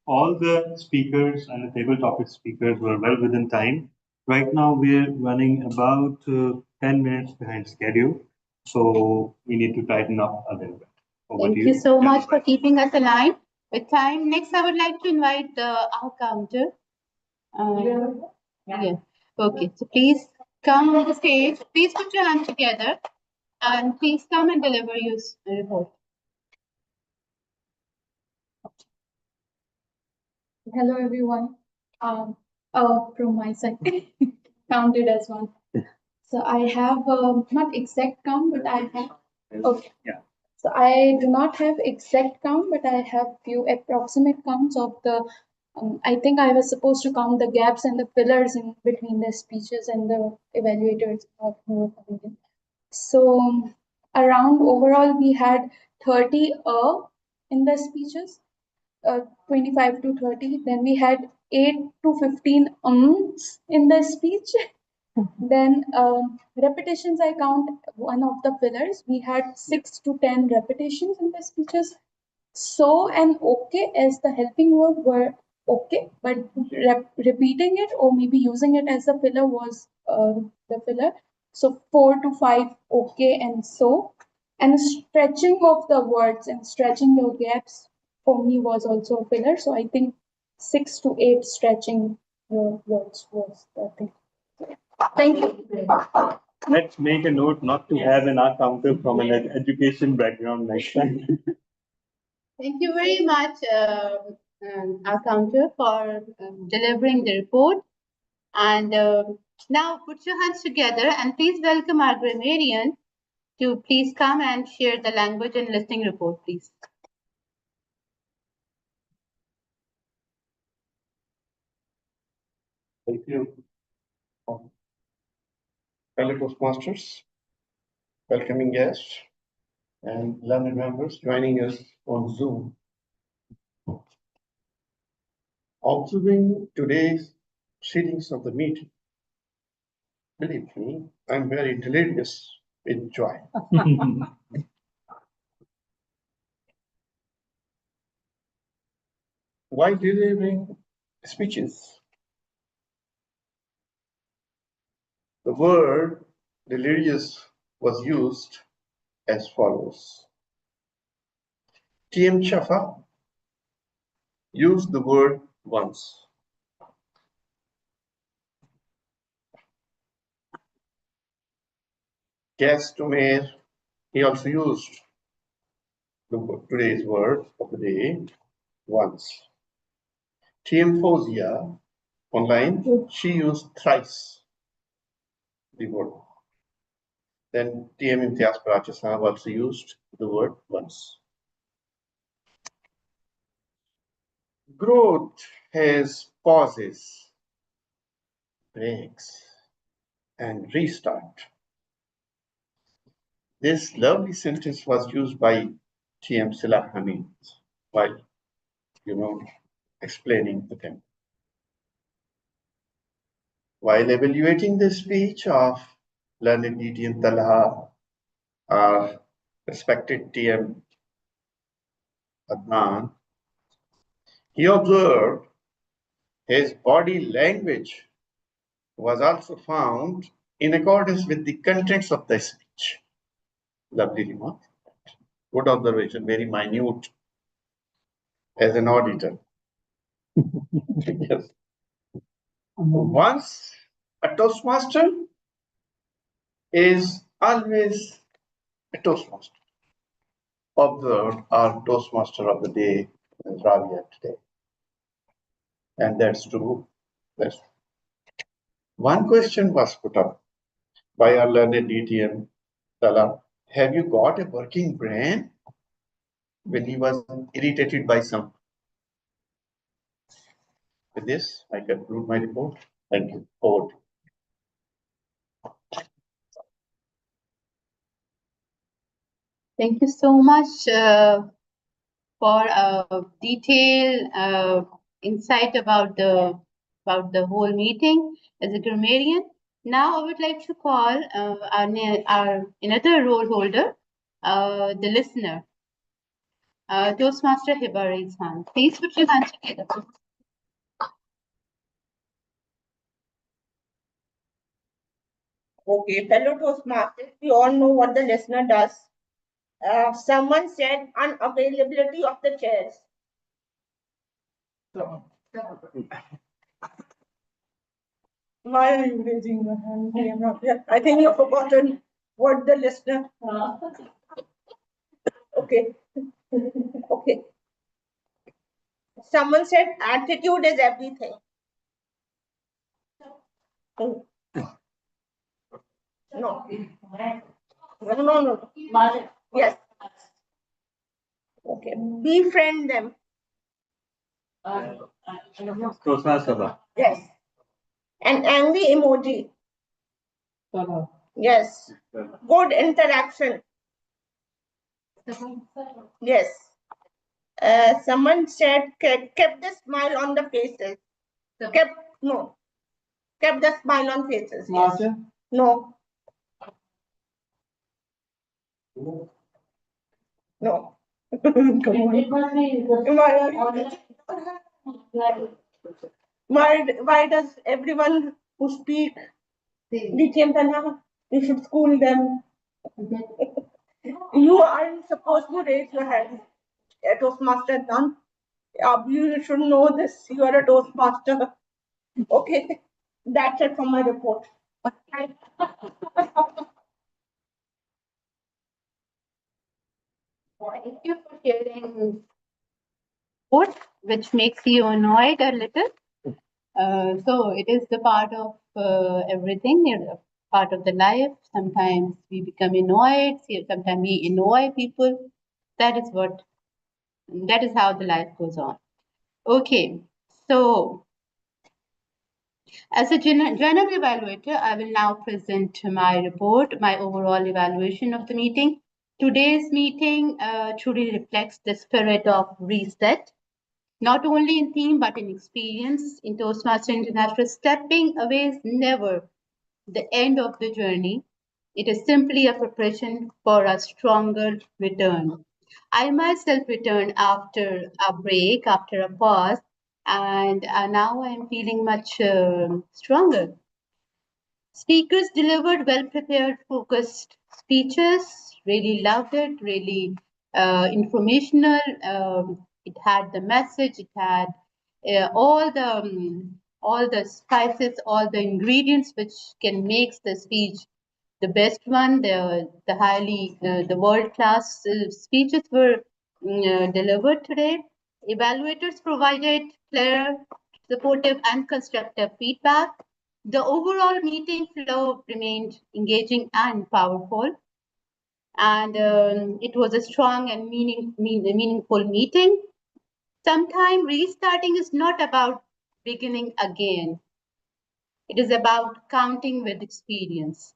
[SPEAKER 1] all the speakers and the table topic speakers were well within time. Right now, we're running about 10 minutes behind schedule, so we need to tighten up a little bit. Over
[SPEAKER 16] Thank
[SPEAKER 1] to
[SPEAKER 16] you so
[SPEAKER 1] Yeah.
[SPEAKER 16] much for keeping us aligned with time. Next, I would like to invite our counter. Yeah. Okay. So please come on the stage. Please put your hands together and please come and deliver your report.
[SPEAKER 3] Hello, everyone. From my side, counted as one. So I have not exact count, but I have. Okay.
[SPEAKER 1] Yeah.
[SPEAKER 3] So I do not have exact count, but I have few approximate counts of the. I think I was supposed to count the gaps and the pillars in between the speeches and the evaluators of who were coming in. So around overall we had 30 in the speeches, 25 to 30. Then we had 8 to 15 in the speech. Then repetitions, I count one of the pillars. We had 6 to 10 repetitions in the speeches. So and okay as the helping verb were okay, but repeating it or maybe using it as a pillar was the pillar. So 4 to 5 okay and so. And stretching of the words and stretching your gaps for me was also a pillar. So I think 6 to 8 stretching your words was the thing. Thank you.
[SPEAKER 1] Let's make a note not to have an art counter from an education background next time.
[SPEAKER 16] Thank you very much, our counter, for delivering the report. And now put your hands together and please welcome our grammarian to please come and share the language and listening report, please.
[SPEAKER 7] Thank you. Fellow Toastmasters, welcoming guests, and learned members joining us on Zoom. Observing today's proceedings of the meeting, believe me, I'm very delirious with joy. while delivering speeches. The word delirious was used as follows. TM Shafa used the word once. Gas Tumer, he also used today's word of the day once. TM Fozia online, she used thrice the word. Then TM Imtiaz Paracha Sahab also used the word once. Growth has pauses, breaks, and restart. This lovely sentence was used by TM Salah Hamid while, explaining the thing. While evaluating the speech of learned DTM Talha, respected TM Adnan, he observed his body language was also found in accordance with the contents of the speech. Lovely remark. Good observation, very minute as an auditor. Yes. Once a Toastmaster is always a Toastmaster. Observed our Toastmaster of the day is Rabia today. And that's true. That's true. One question was put up by our learned DTM, Tala. Have you got a working brain? When he was irritated by some. With this, I conclude my report. Thank you. Over to you.
[SPEAKER 16] Thank you so much for detailed insight about the whole meeting as a grammarian. Now I would like to call our another role holder, the listener, Toastmaster Hiba Khan. Please put your hands together.
[SPEAKER 8] Okay, fellow Toastmasters, we all know what the listener does. Someone said unavailability of the chairs. Why are you raising your hand? I think you've forgotten what the listener. Okay. Okay. Someone said attitude is everything. No. No. Yes. Okay. Befriend them. Yes. An angry emoji. Yes. Good interaction. Yes. Someone said kept the smile on the faces. Kept the smile on faces. Yes. No. No. Why does everyone who speak DTM Tanha, you should school them? You aren't supposed to raise your hand. A Toastmaster done. You should know this. You are a Toastmaster. Okay. That's it from my report.
[SPEAKER 16] Thank you for sharing what which makes you annoyed a little. So it is the part of everything, part of the life. Sometimes we become annoyed. Sometimes we annoy people. That is how the life goes on. Okay, so as a general evaluator, I will now present my report, my overall evaluation of the meeting. Today's meeting truly reflects the spirit of reset, not only in theme but in experience. In Toastmaster International, stepping away is never the end of the journey. It is simply a preparation for a stronger return. I myself returned after a break, after a pause, and now I'm feeling much stronger. Speakers delivered well prepared, focused speeches. Really loved it, really informational. It had the message, it had all the spices, all the ingredients which can make the speech the best one. The world class speeches were delivered today. Evaluators provided clear, supportive, and constructive feedback. The overall meeting flow remained engaging and powerful, and it was a strong and meaningful meeting. Sometimes restarting is not about beginning again. It is about counting with experience.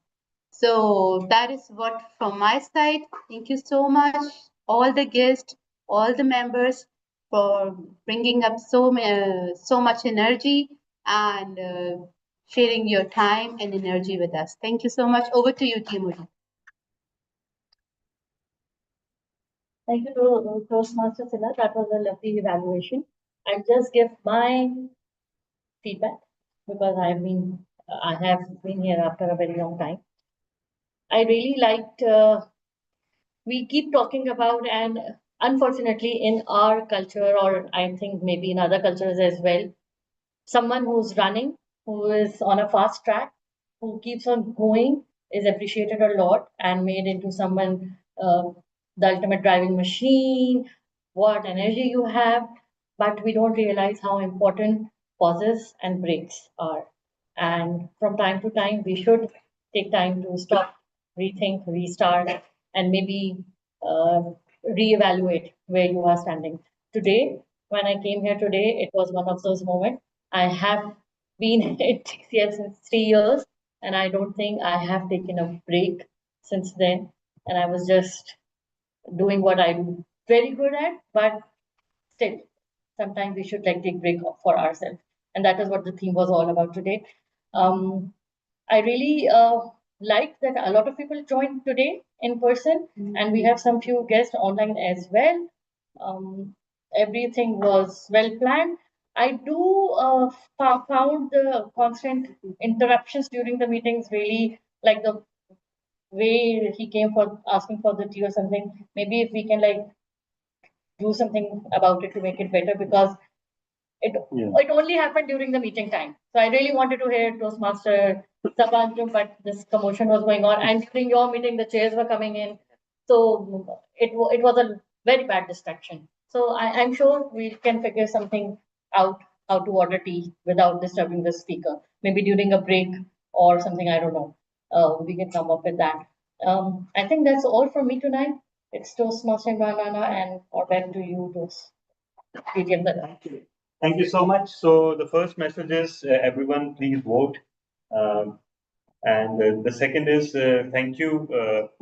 [SPEAKER 16] So that is what from my side. Thank you so much, all the guests, all the members, for bringing up so much energy and sharing your time and energy with us. Thank you so much. Over to you, Timur.
[SPEAKER 6] Thank you to Toastmaster Silla. That was a lovely evaluation. I'll just give my feedback because I have been here after a very long time. I really liked. We keep talking about, and unfortunately, in our culture, or I think maybe in other cultures as well, someone who's running, who is on a fast track, who keeps on going, is appreciated a lot and made into someone, the ultimate driving machine, what energy you have, but we don't realize how important pauses and breaks are. And from time to time, we should take time to stop, rethink, restart, and maybe uh, reevaluate where you are standing. Today, when I came here today, it was one of those moments. I have been at TCS since 3 years, and I don't think I have taken a break since then. And I was just doing what I'm very good at, but still, sometimes we should like take break for ourselves. And that is what the theme was all about today. I really like that a lot of people joined today in person, and we have some few guests online as well. Everything was well planned. I do found the constant interruptions during the meetings really like the way he came for asking for the tea or something. Maybe if we can like do something about it to make it better because it only happened during the meeting time. So I really wanted to hear Toastmaster Sabantum, but this commotion was going on. And during your meeting, the chairs were coming in. So it was a very bad distraction. So I'm sure we can figure something out how to order tea without disturbing the speaker. Maybe during a break or something, I don't know. We can come up with that. I think that's all from me tonight. It's Toastmaster Banana and or back to you, Toast.
[SPEAKER 1] Thank you so much. So the first message is everyone please vote. And the second is thank you,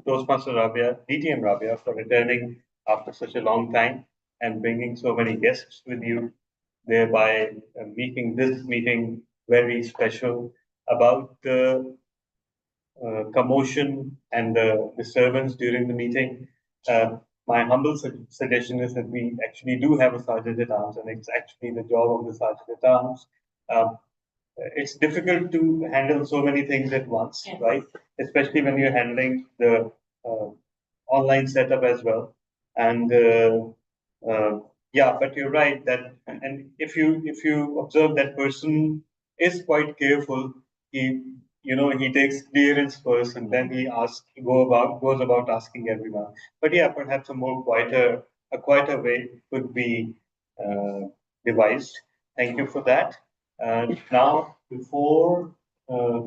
[SPEAKER 1] Toastmaster Rabia, DTM Rabia, for returning after such a long time and bringing so many guests with you, thereby making this meeting very special. About the commotion and the disturbance during the meeting, my humble suggestion is that we actually do have a sergeant at arms, and it's actually the job of the sergeant at arms. Um, it's difficult to handle so many things at once, right? Especially when you're handling the uh, online setup as well. And yeah, but you're right that, and if you observe that person is quite careful, he he takes clearance first and then he goes about asking everyone. But yeah, perhaps a quieter way could be devised. Thank you for that. And now, before uh,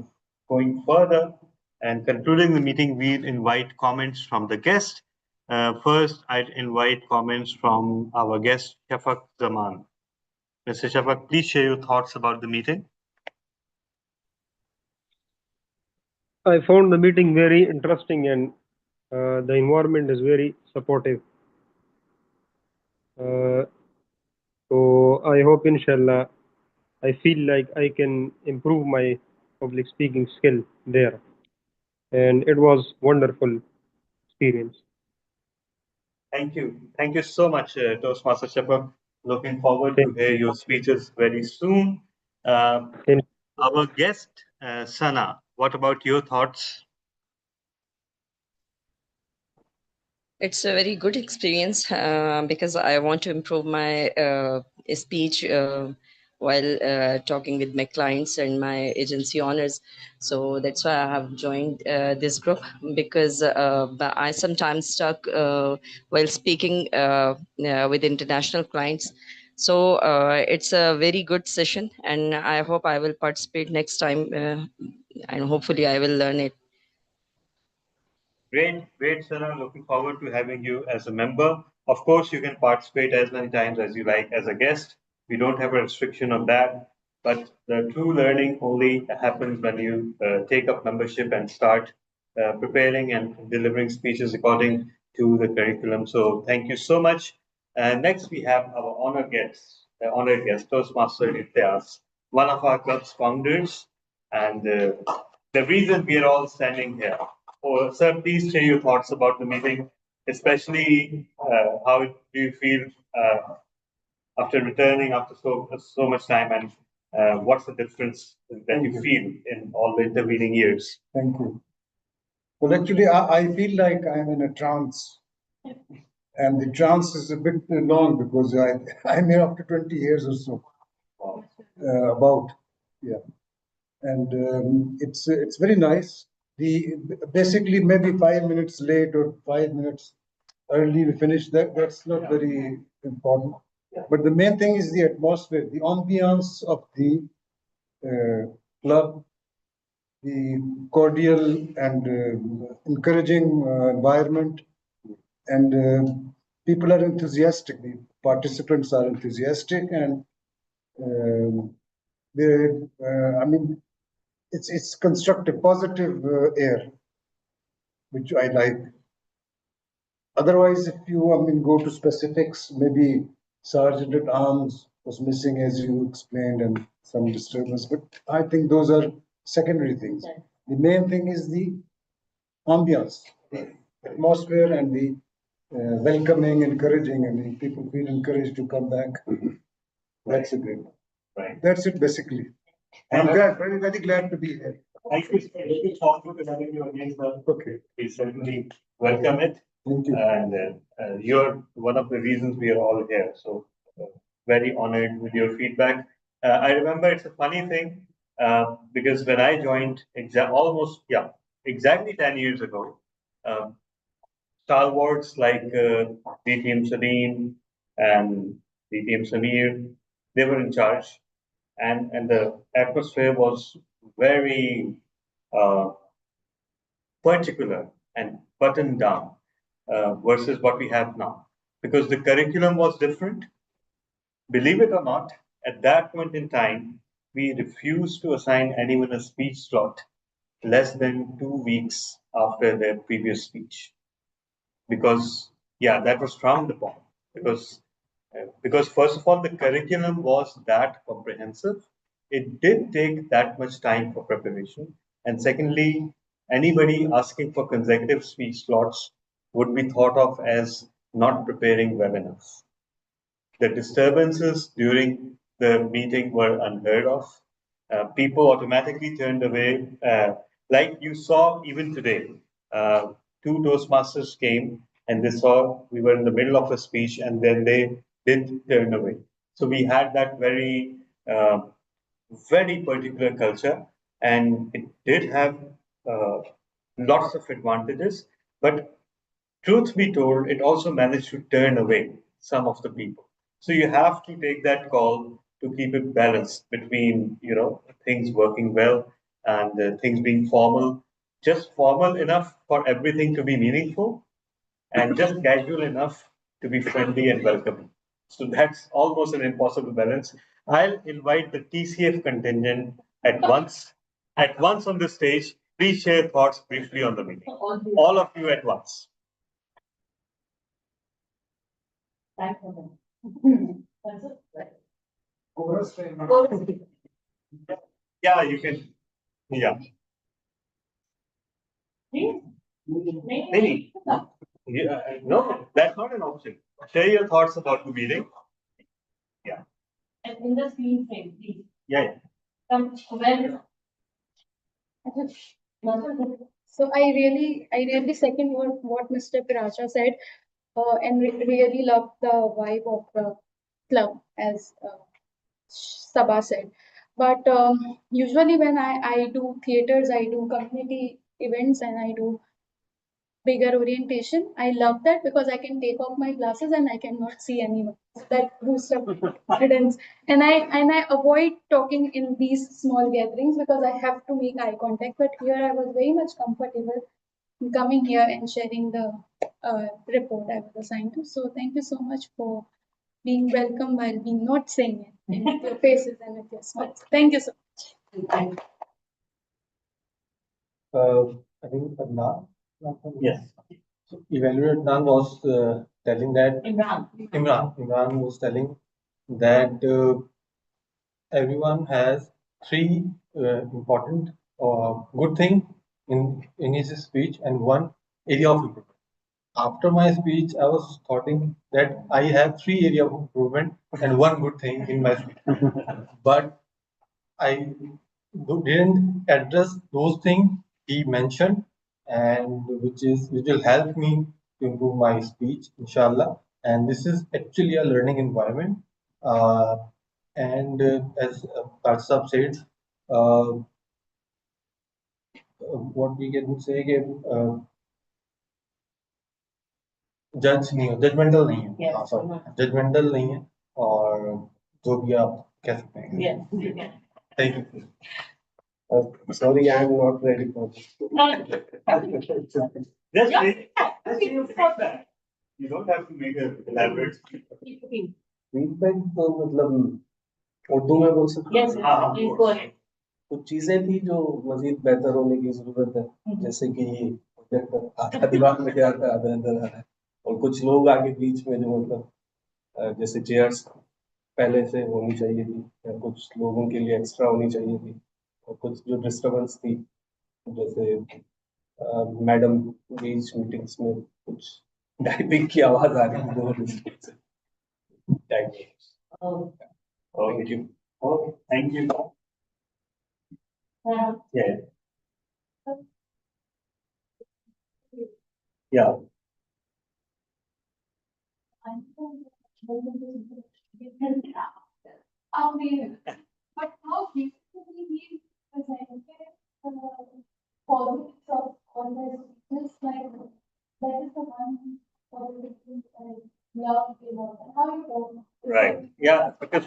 [SPEAKER 1] going further and concluding the meeting, we invite comments from the guest. First, I'd invite comments from our guest, Shafaq Zaman. Mr. Shafaq, please share your thoughts about the meeting.
[SPEAKER 11] I found the meeting very interesting and the environment is very supportive. So I hope, inshallah, I feel like I can improve my public speaking skill there. And it was wonderful experience.
[SPEAKER 1] Thank you. Thank you so much, Toastmaster Shepherd. Looking forward to hear your speeches very soon. Our guest, Sana, what about your thoughts?
[SPEAKER 15] It's a very good experience because I want to improve my speech while talking with my clients and my agency owners. So that's why I have joined this group because I sometimes stuck while speaking with international clients. So it's a very good session, and I hope I will participate next time, and hopefully I will learn it.
[SPEAKER 1] Great, great, Sana. Looking forward to having you as a member. Of course, you can participate as many times as you like as a guest. We don't have a restriction of that. But the true learning only happens when you take up membership and start preparing and delivering speeches according to the curriculum. So thank you so much. Next, we have our honored guest, Toastmaster Ityas, one of our club's founders, and the reason we are all standing here. Oh, sir, please share your thoughts about the meeting, especially how do you feel after returning after so much time, and what's the difference that you feel in all the intervening years?
[SPEAKER 2] Thank you. Well, actually, I feel like I'm in a trance. And the trance is a bit long because I'm here after 20 years or so. About, yeah. And it's very nice. Basically maybe 5 minutes late or 5 minutes early we finish that's not very important. But the main thing is the atmosphere, the ambiance of the club, the cordial and encouraging environment, and people are enthusiastic. The participants are enthusiastic, and I mean, it's constructive, positive air, which I like. Otherwise, if you, I mean, go to specifics, maybe Sergeant at Arms was missing, as you explained, and some disturbance. But I think those are secondary things. The main thing is the ambience, the atmosphere, and the welcoming, encouraging. I mean, people feel encouraged to come back. That's a great.
[SPEAKER 1] Right.
[SPEAKER 2] That's it, basically. I'm glad, very, very glad to be here.
[SPEAKER 1] Thank you. Looking forward to having you again, sir.
[SPEAKER 2] Okay.
[SPEAKER 1] We certainly welcome it.
[SPEAKER 2] Thank you.
[SPEAKER 1] And you're one of the reasons we are all here. So very honored with your feedback. I remember it's a funny thing because when I joined exactly 10 years ago, stalwarts like DTM Salim and DTM Samir, they were in charge, and the atmosphere was very uh, particular and buttoned down versus what we have now, because the curriculum was different. Believe it or not, at that point in time, we refused to assign anyone a speech slot less than 2 weeks after their previous speech, because that was frowned upon, because first of all the curriculum was that comprehensive, it did take that much time for preparation, and secondly, anybody asking for consecutive speech slots would be thought of as not preparing well enough. The disturbances during the meeting were unheard of. People automatically turned away, like you saw even today. Two Toastmasters came and they saw we were in the middle of a speech, and then they did turn away. So we had that uh, very particular culture, and it did have uh, lots of advantages. But truth be told, it also managed to turn away some of the people. So you have to take that call to keep it balanced between things working well and things being formal, just formal enough for everything to be meaningful, and just casual enough to be friendly and welcoming. So that's almost an impossible balance. I'll invite the TCF contingent at once, on the stage. Please share thoughts briefly on the meeting. All of you at once. Yeah, you can. Yeah. Maybe. Yeah, no, that's not an option. Share your thoughts about the meeting. Yeah.
[SPEAKER 6] And in the screen frame, please.
[SPEAKER 1] Yeah.
[SPEAKER 6] Come well.
[SPEAKER 3] So I really second what Mr. Piracha said, and really love the vibe of the club, as Sabah said. But usually when I do theaters, I do community events, and I do bigger orientation. I love that because I can take off my glasses and I cannot see anyone. That boosts up confidence. And I avoid talking in these small gatherings because I have to make eye contact. But here I was very much comfortable in coming here and sharing the report I was assigned to. So thank you so much for being welcome while being not saying it and with your faces and with your smiles. Thank you so much.
[SPEAKER 5] I think Adnan.
[SPEAKER 9] Yes.
[SPEAKER 5] So Evaluate Adnan was telling that
[SPEAKER 6] Imran.
[SPEAKER 5] Imran was telling that everyone has three important good thing in his speech and one area of improvement. After my speech, I was thoughting that I have three area of improvement and one good thing in my speech, but I didn't address those things he mentioned, and which will help me to improve my speech, inshallah. And this is actually a learning environment. And as Karsab said, what we can say that जज नहीं हो judgemental नहीं है हाँ sorry judgemental नहीं है और जो भी आप कह सकते हैं thank you
[SPEAKER 4] Sorry, I am not ready for this.
[SPEAKER 1] Just say your feedback. You don't have to make an elaborate
[SPEAKER 4] feedback तो मतलब उर्दू में बोल सकते हैं कुछ चीजें थी जो मजीद बेहतर होने की जरूरत है जैसे कि प्रोजेक्ट आधा दीवार में गया था आधा अंदर आ रहा है और कुछ लोग आगे बीच में जो मतलब जैसे चेयर्स पहले से होनी चाहिए थी या कुछ लोगों के लिए एक्स्ट्रा होनी चाहिए थी और कुछ जो डिस्टर्बेंस थी जैसे मैडम बीच मीटिंग्स में कुछ टाइपिंग की आवाज आ रही थी Thank you.
[SPEAKER 1] Thank you. Okay, thank you. Yeah. Yeah.
[SPEAKER 3] But how beautifully he presented politics of conversations like that is the one politics I love about and how you talk.
[SPEAKER 1] Right. Yeah, because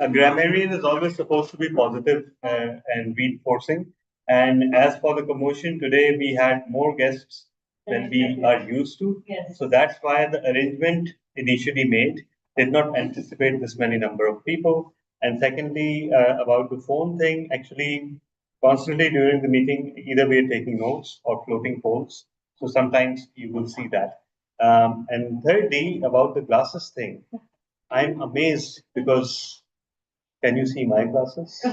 [SPEAKER 1] a grammarian is always supposed to be positive and reinforcing. And as for the commotion today, we had more guests than we are used to.
[SPEAKER 6] Yes.
[SPEAKER 1] So that's why the arrangement initially made did not anticipate this many number of people. And secondly, about the phone thing, actually, constantly during the meeting, either we are taking notes or floating polls. So sometimes you will see that. And thirdly, about the glasses thing, I'm amazed because can you see my glasses?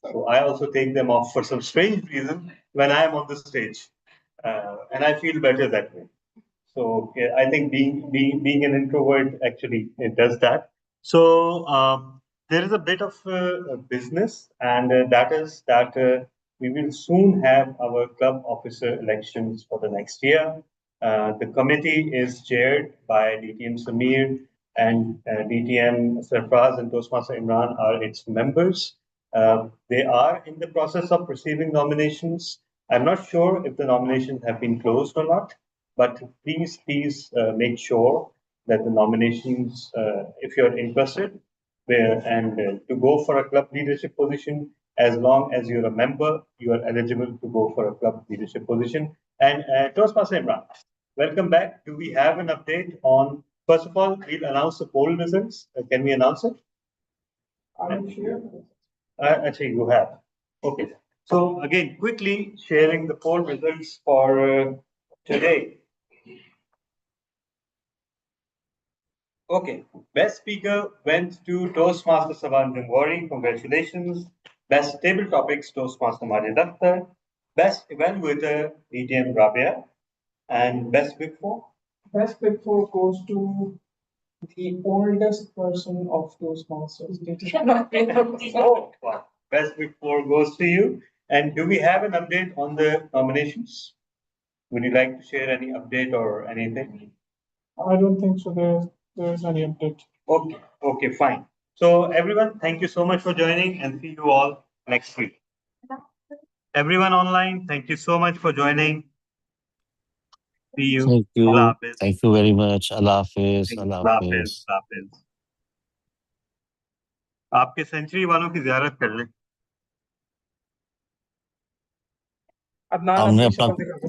[SPEAKER 1] So I also take them off for some strange reason when I am on the stage, and I feel better that way. So yeah, I think being an introvert actually it does that. So there is a bit of business, and that is that we will soon have our club officer elections for the next year. The committee is chaired by DTM Samir and DTM Sarfraz and Toastmaster Imran are its members. They are in the process of receiving nominations. I'm not sure if the nominations have been closed or not, but please make sure that the nominations, if you're interested, and to go for a club leadership position, as long as you're a member, you are eligible to go for a club leadership position. And Toastmaster Imran, welcome back. Do we have an update on? First of all, we'll announce the poll results. Can we announce it?
[SPEAKER 10] I'm sure.
[SPEAKER 1] Actually, you have. Okay. So again, quickly sharing the poll results for today. Okay. Best speaker went to Toastmaster Savan Jangwari. Congratulations. Best table topics, Toastmaster Majid Akhtar. Best evaluator, DTM Rabia. And best Big Four?
[SPEAKER 10] Best Big Four goes to the oldest person of Toastmasters.
[SPEAKER 1] Oh, wow. Best Big Four goes to you. And do we have an update on the nominations? Would you like to share any update or anything?
[SPEAKER 10] I don't think so. There's any update.
[SPEAKER 1] Okay, okay, fine. So everyone, thank you so much for joining and see you all next week. Everyone online, thank you so much for joining. See you.
[SPEAKER 17] Thank you.
[SPEAKER 1] Allah Hafiz.
[SPEAKER 17] Thank you very much. Allah Hafiz. Allah
[SPEAKER 1] Allah
[SPEAKER 17] Hafiz.
[SPEAKER 1] Hafiz. Allah Hafiz. आपके century वालों की जियारत कर लें।
[SPEAKER 10] अदनान
[SPEAKER 17] हमने
[SPEAKER 10] अपनी
[SPEAKER 17] अपना
[SPEAKER 10] शक्ल दिखा दो।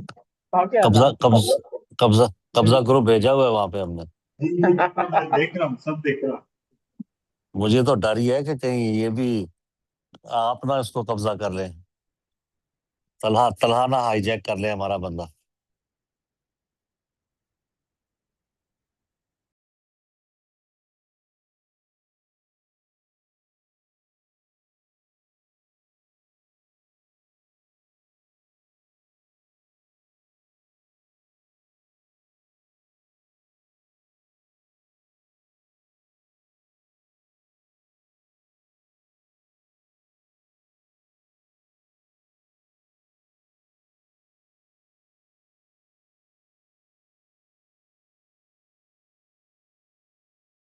[SPEAKER 10] कहाँ पे
[SPEAKER 17] कब्जा
[SPEAKER 10] अदनान?
[SPEAKER 17] कब्जा कब्जा कब्जा ग्रुप भेजा हुआ है वहां पे हमने।
[SPEAKER 1] देख रहा हूँ, सब देख रहा हूँ।
[SPEAKER 17] मुझे तो डर ही है कि कहीं ये भी आप ना इसको कब्जा कर लें। तलहा तलहा ना हाईजैक कर ले हमारा बंदा।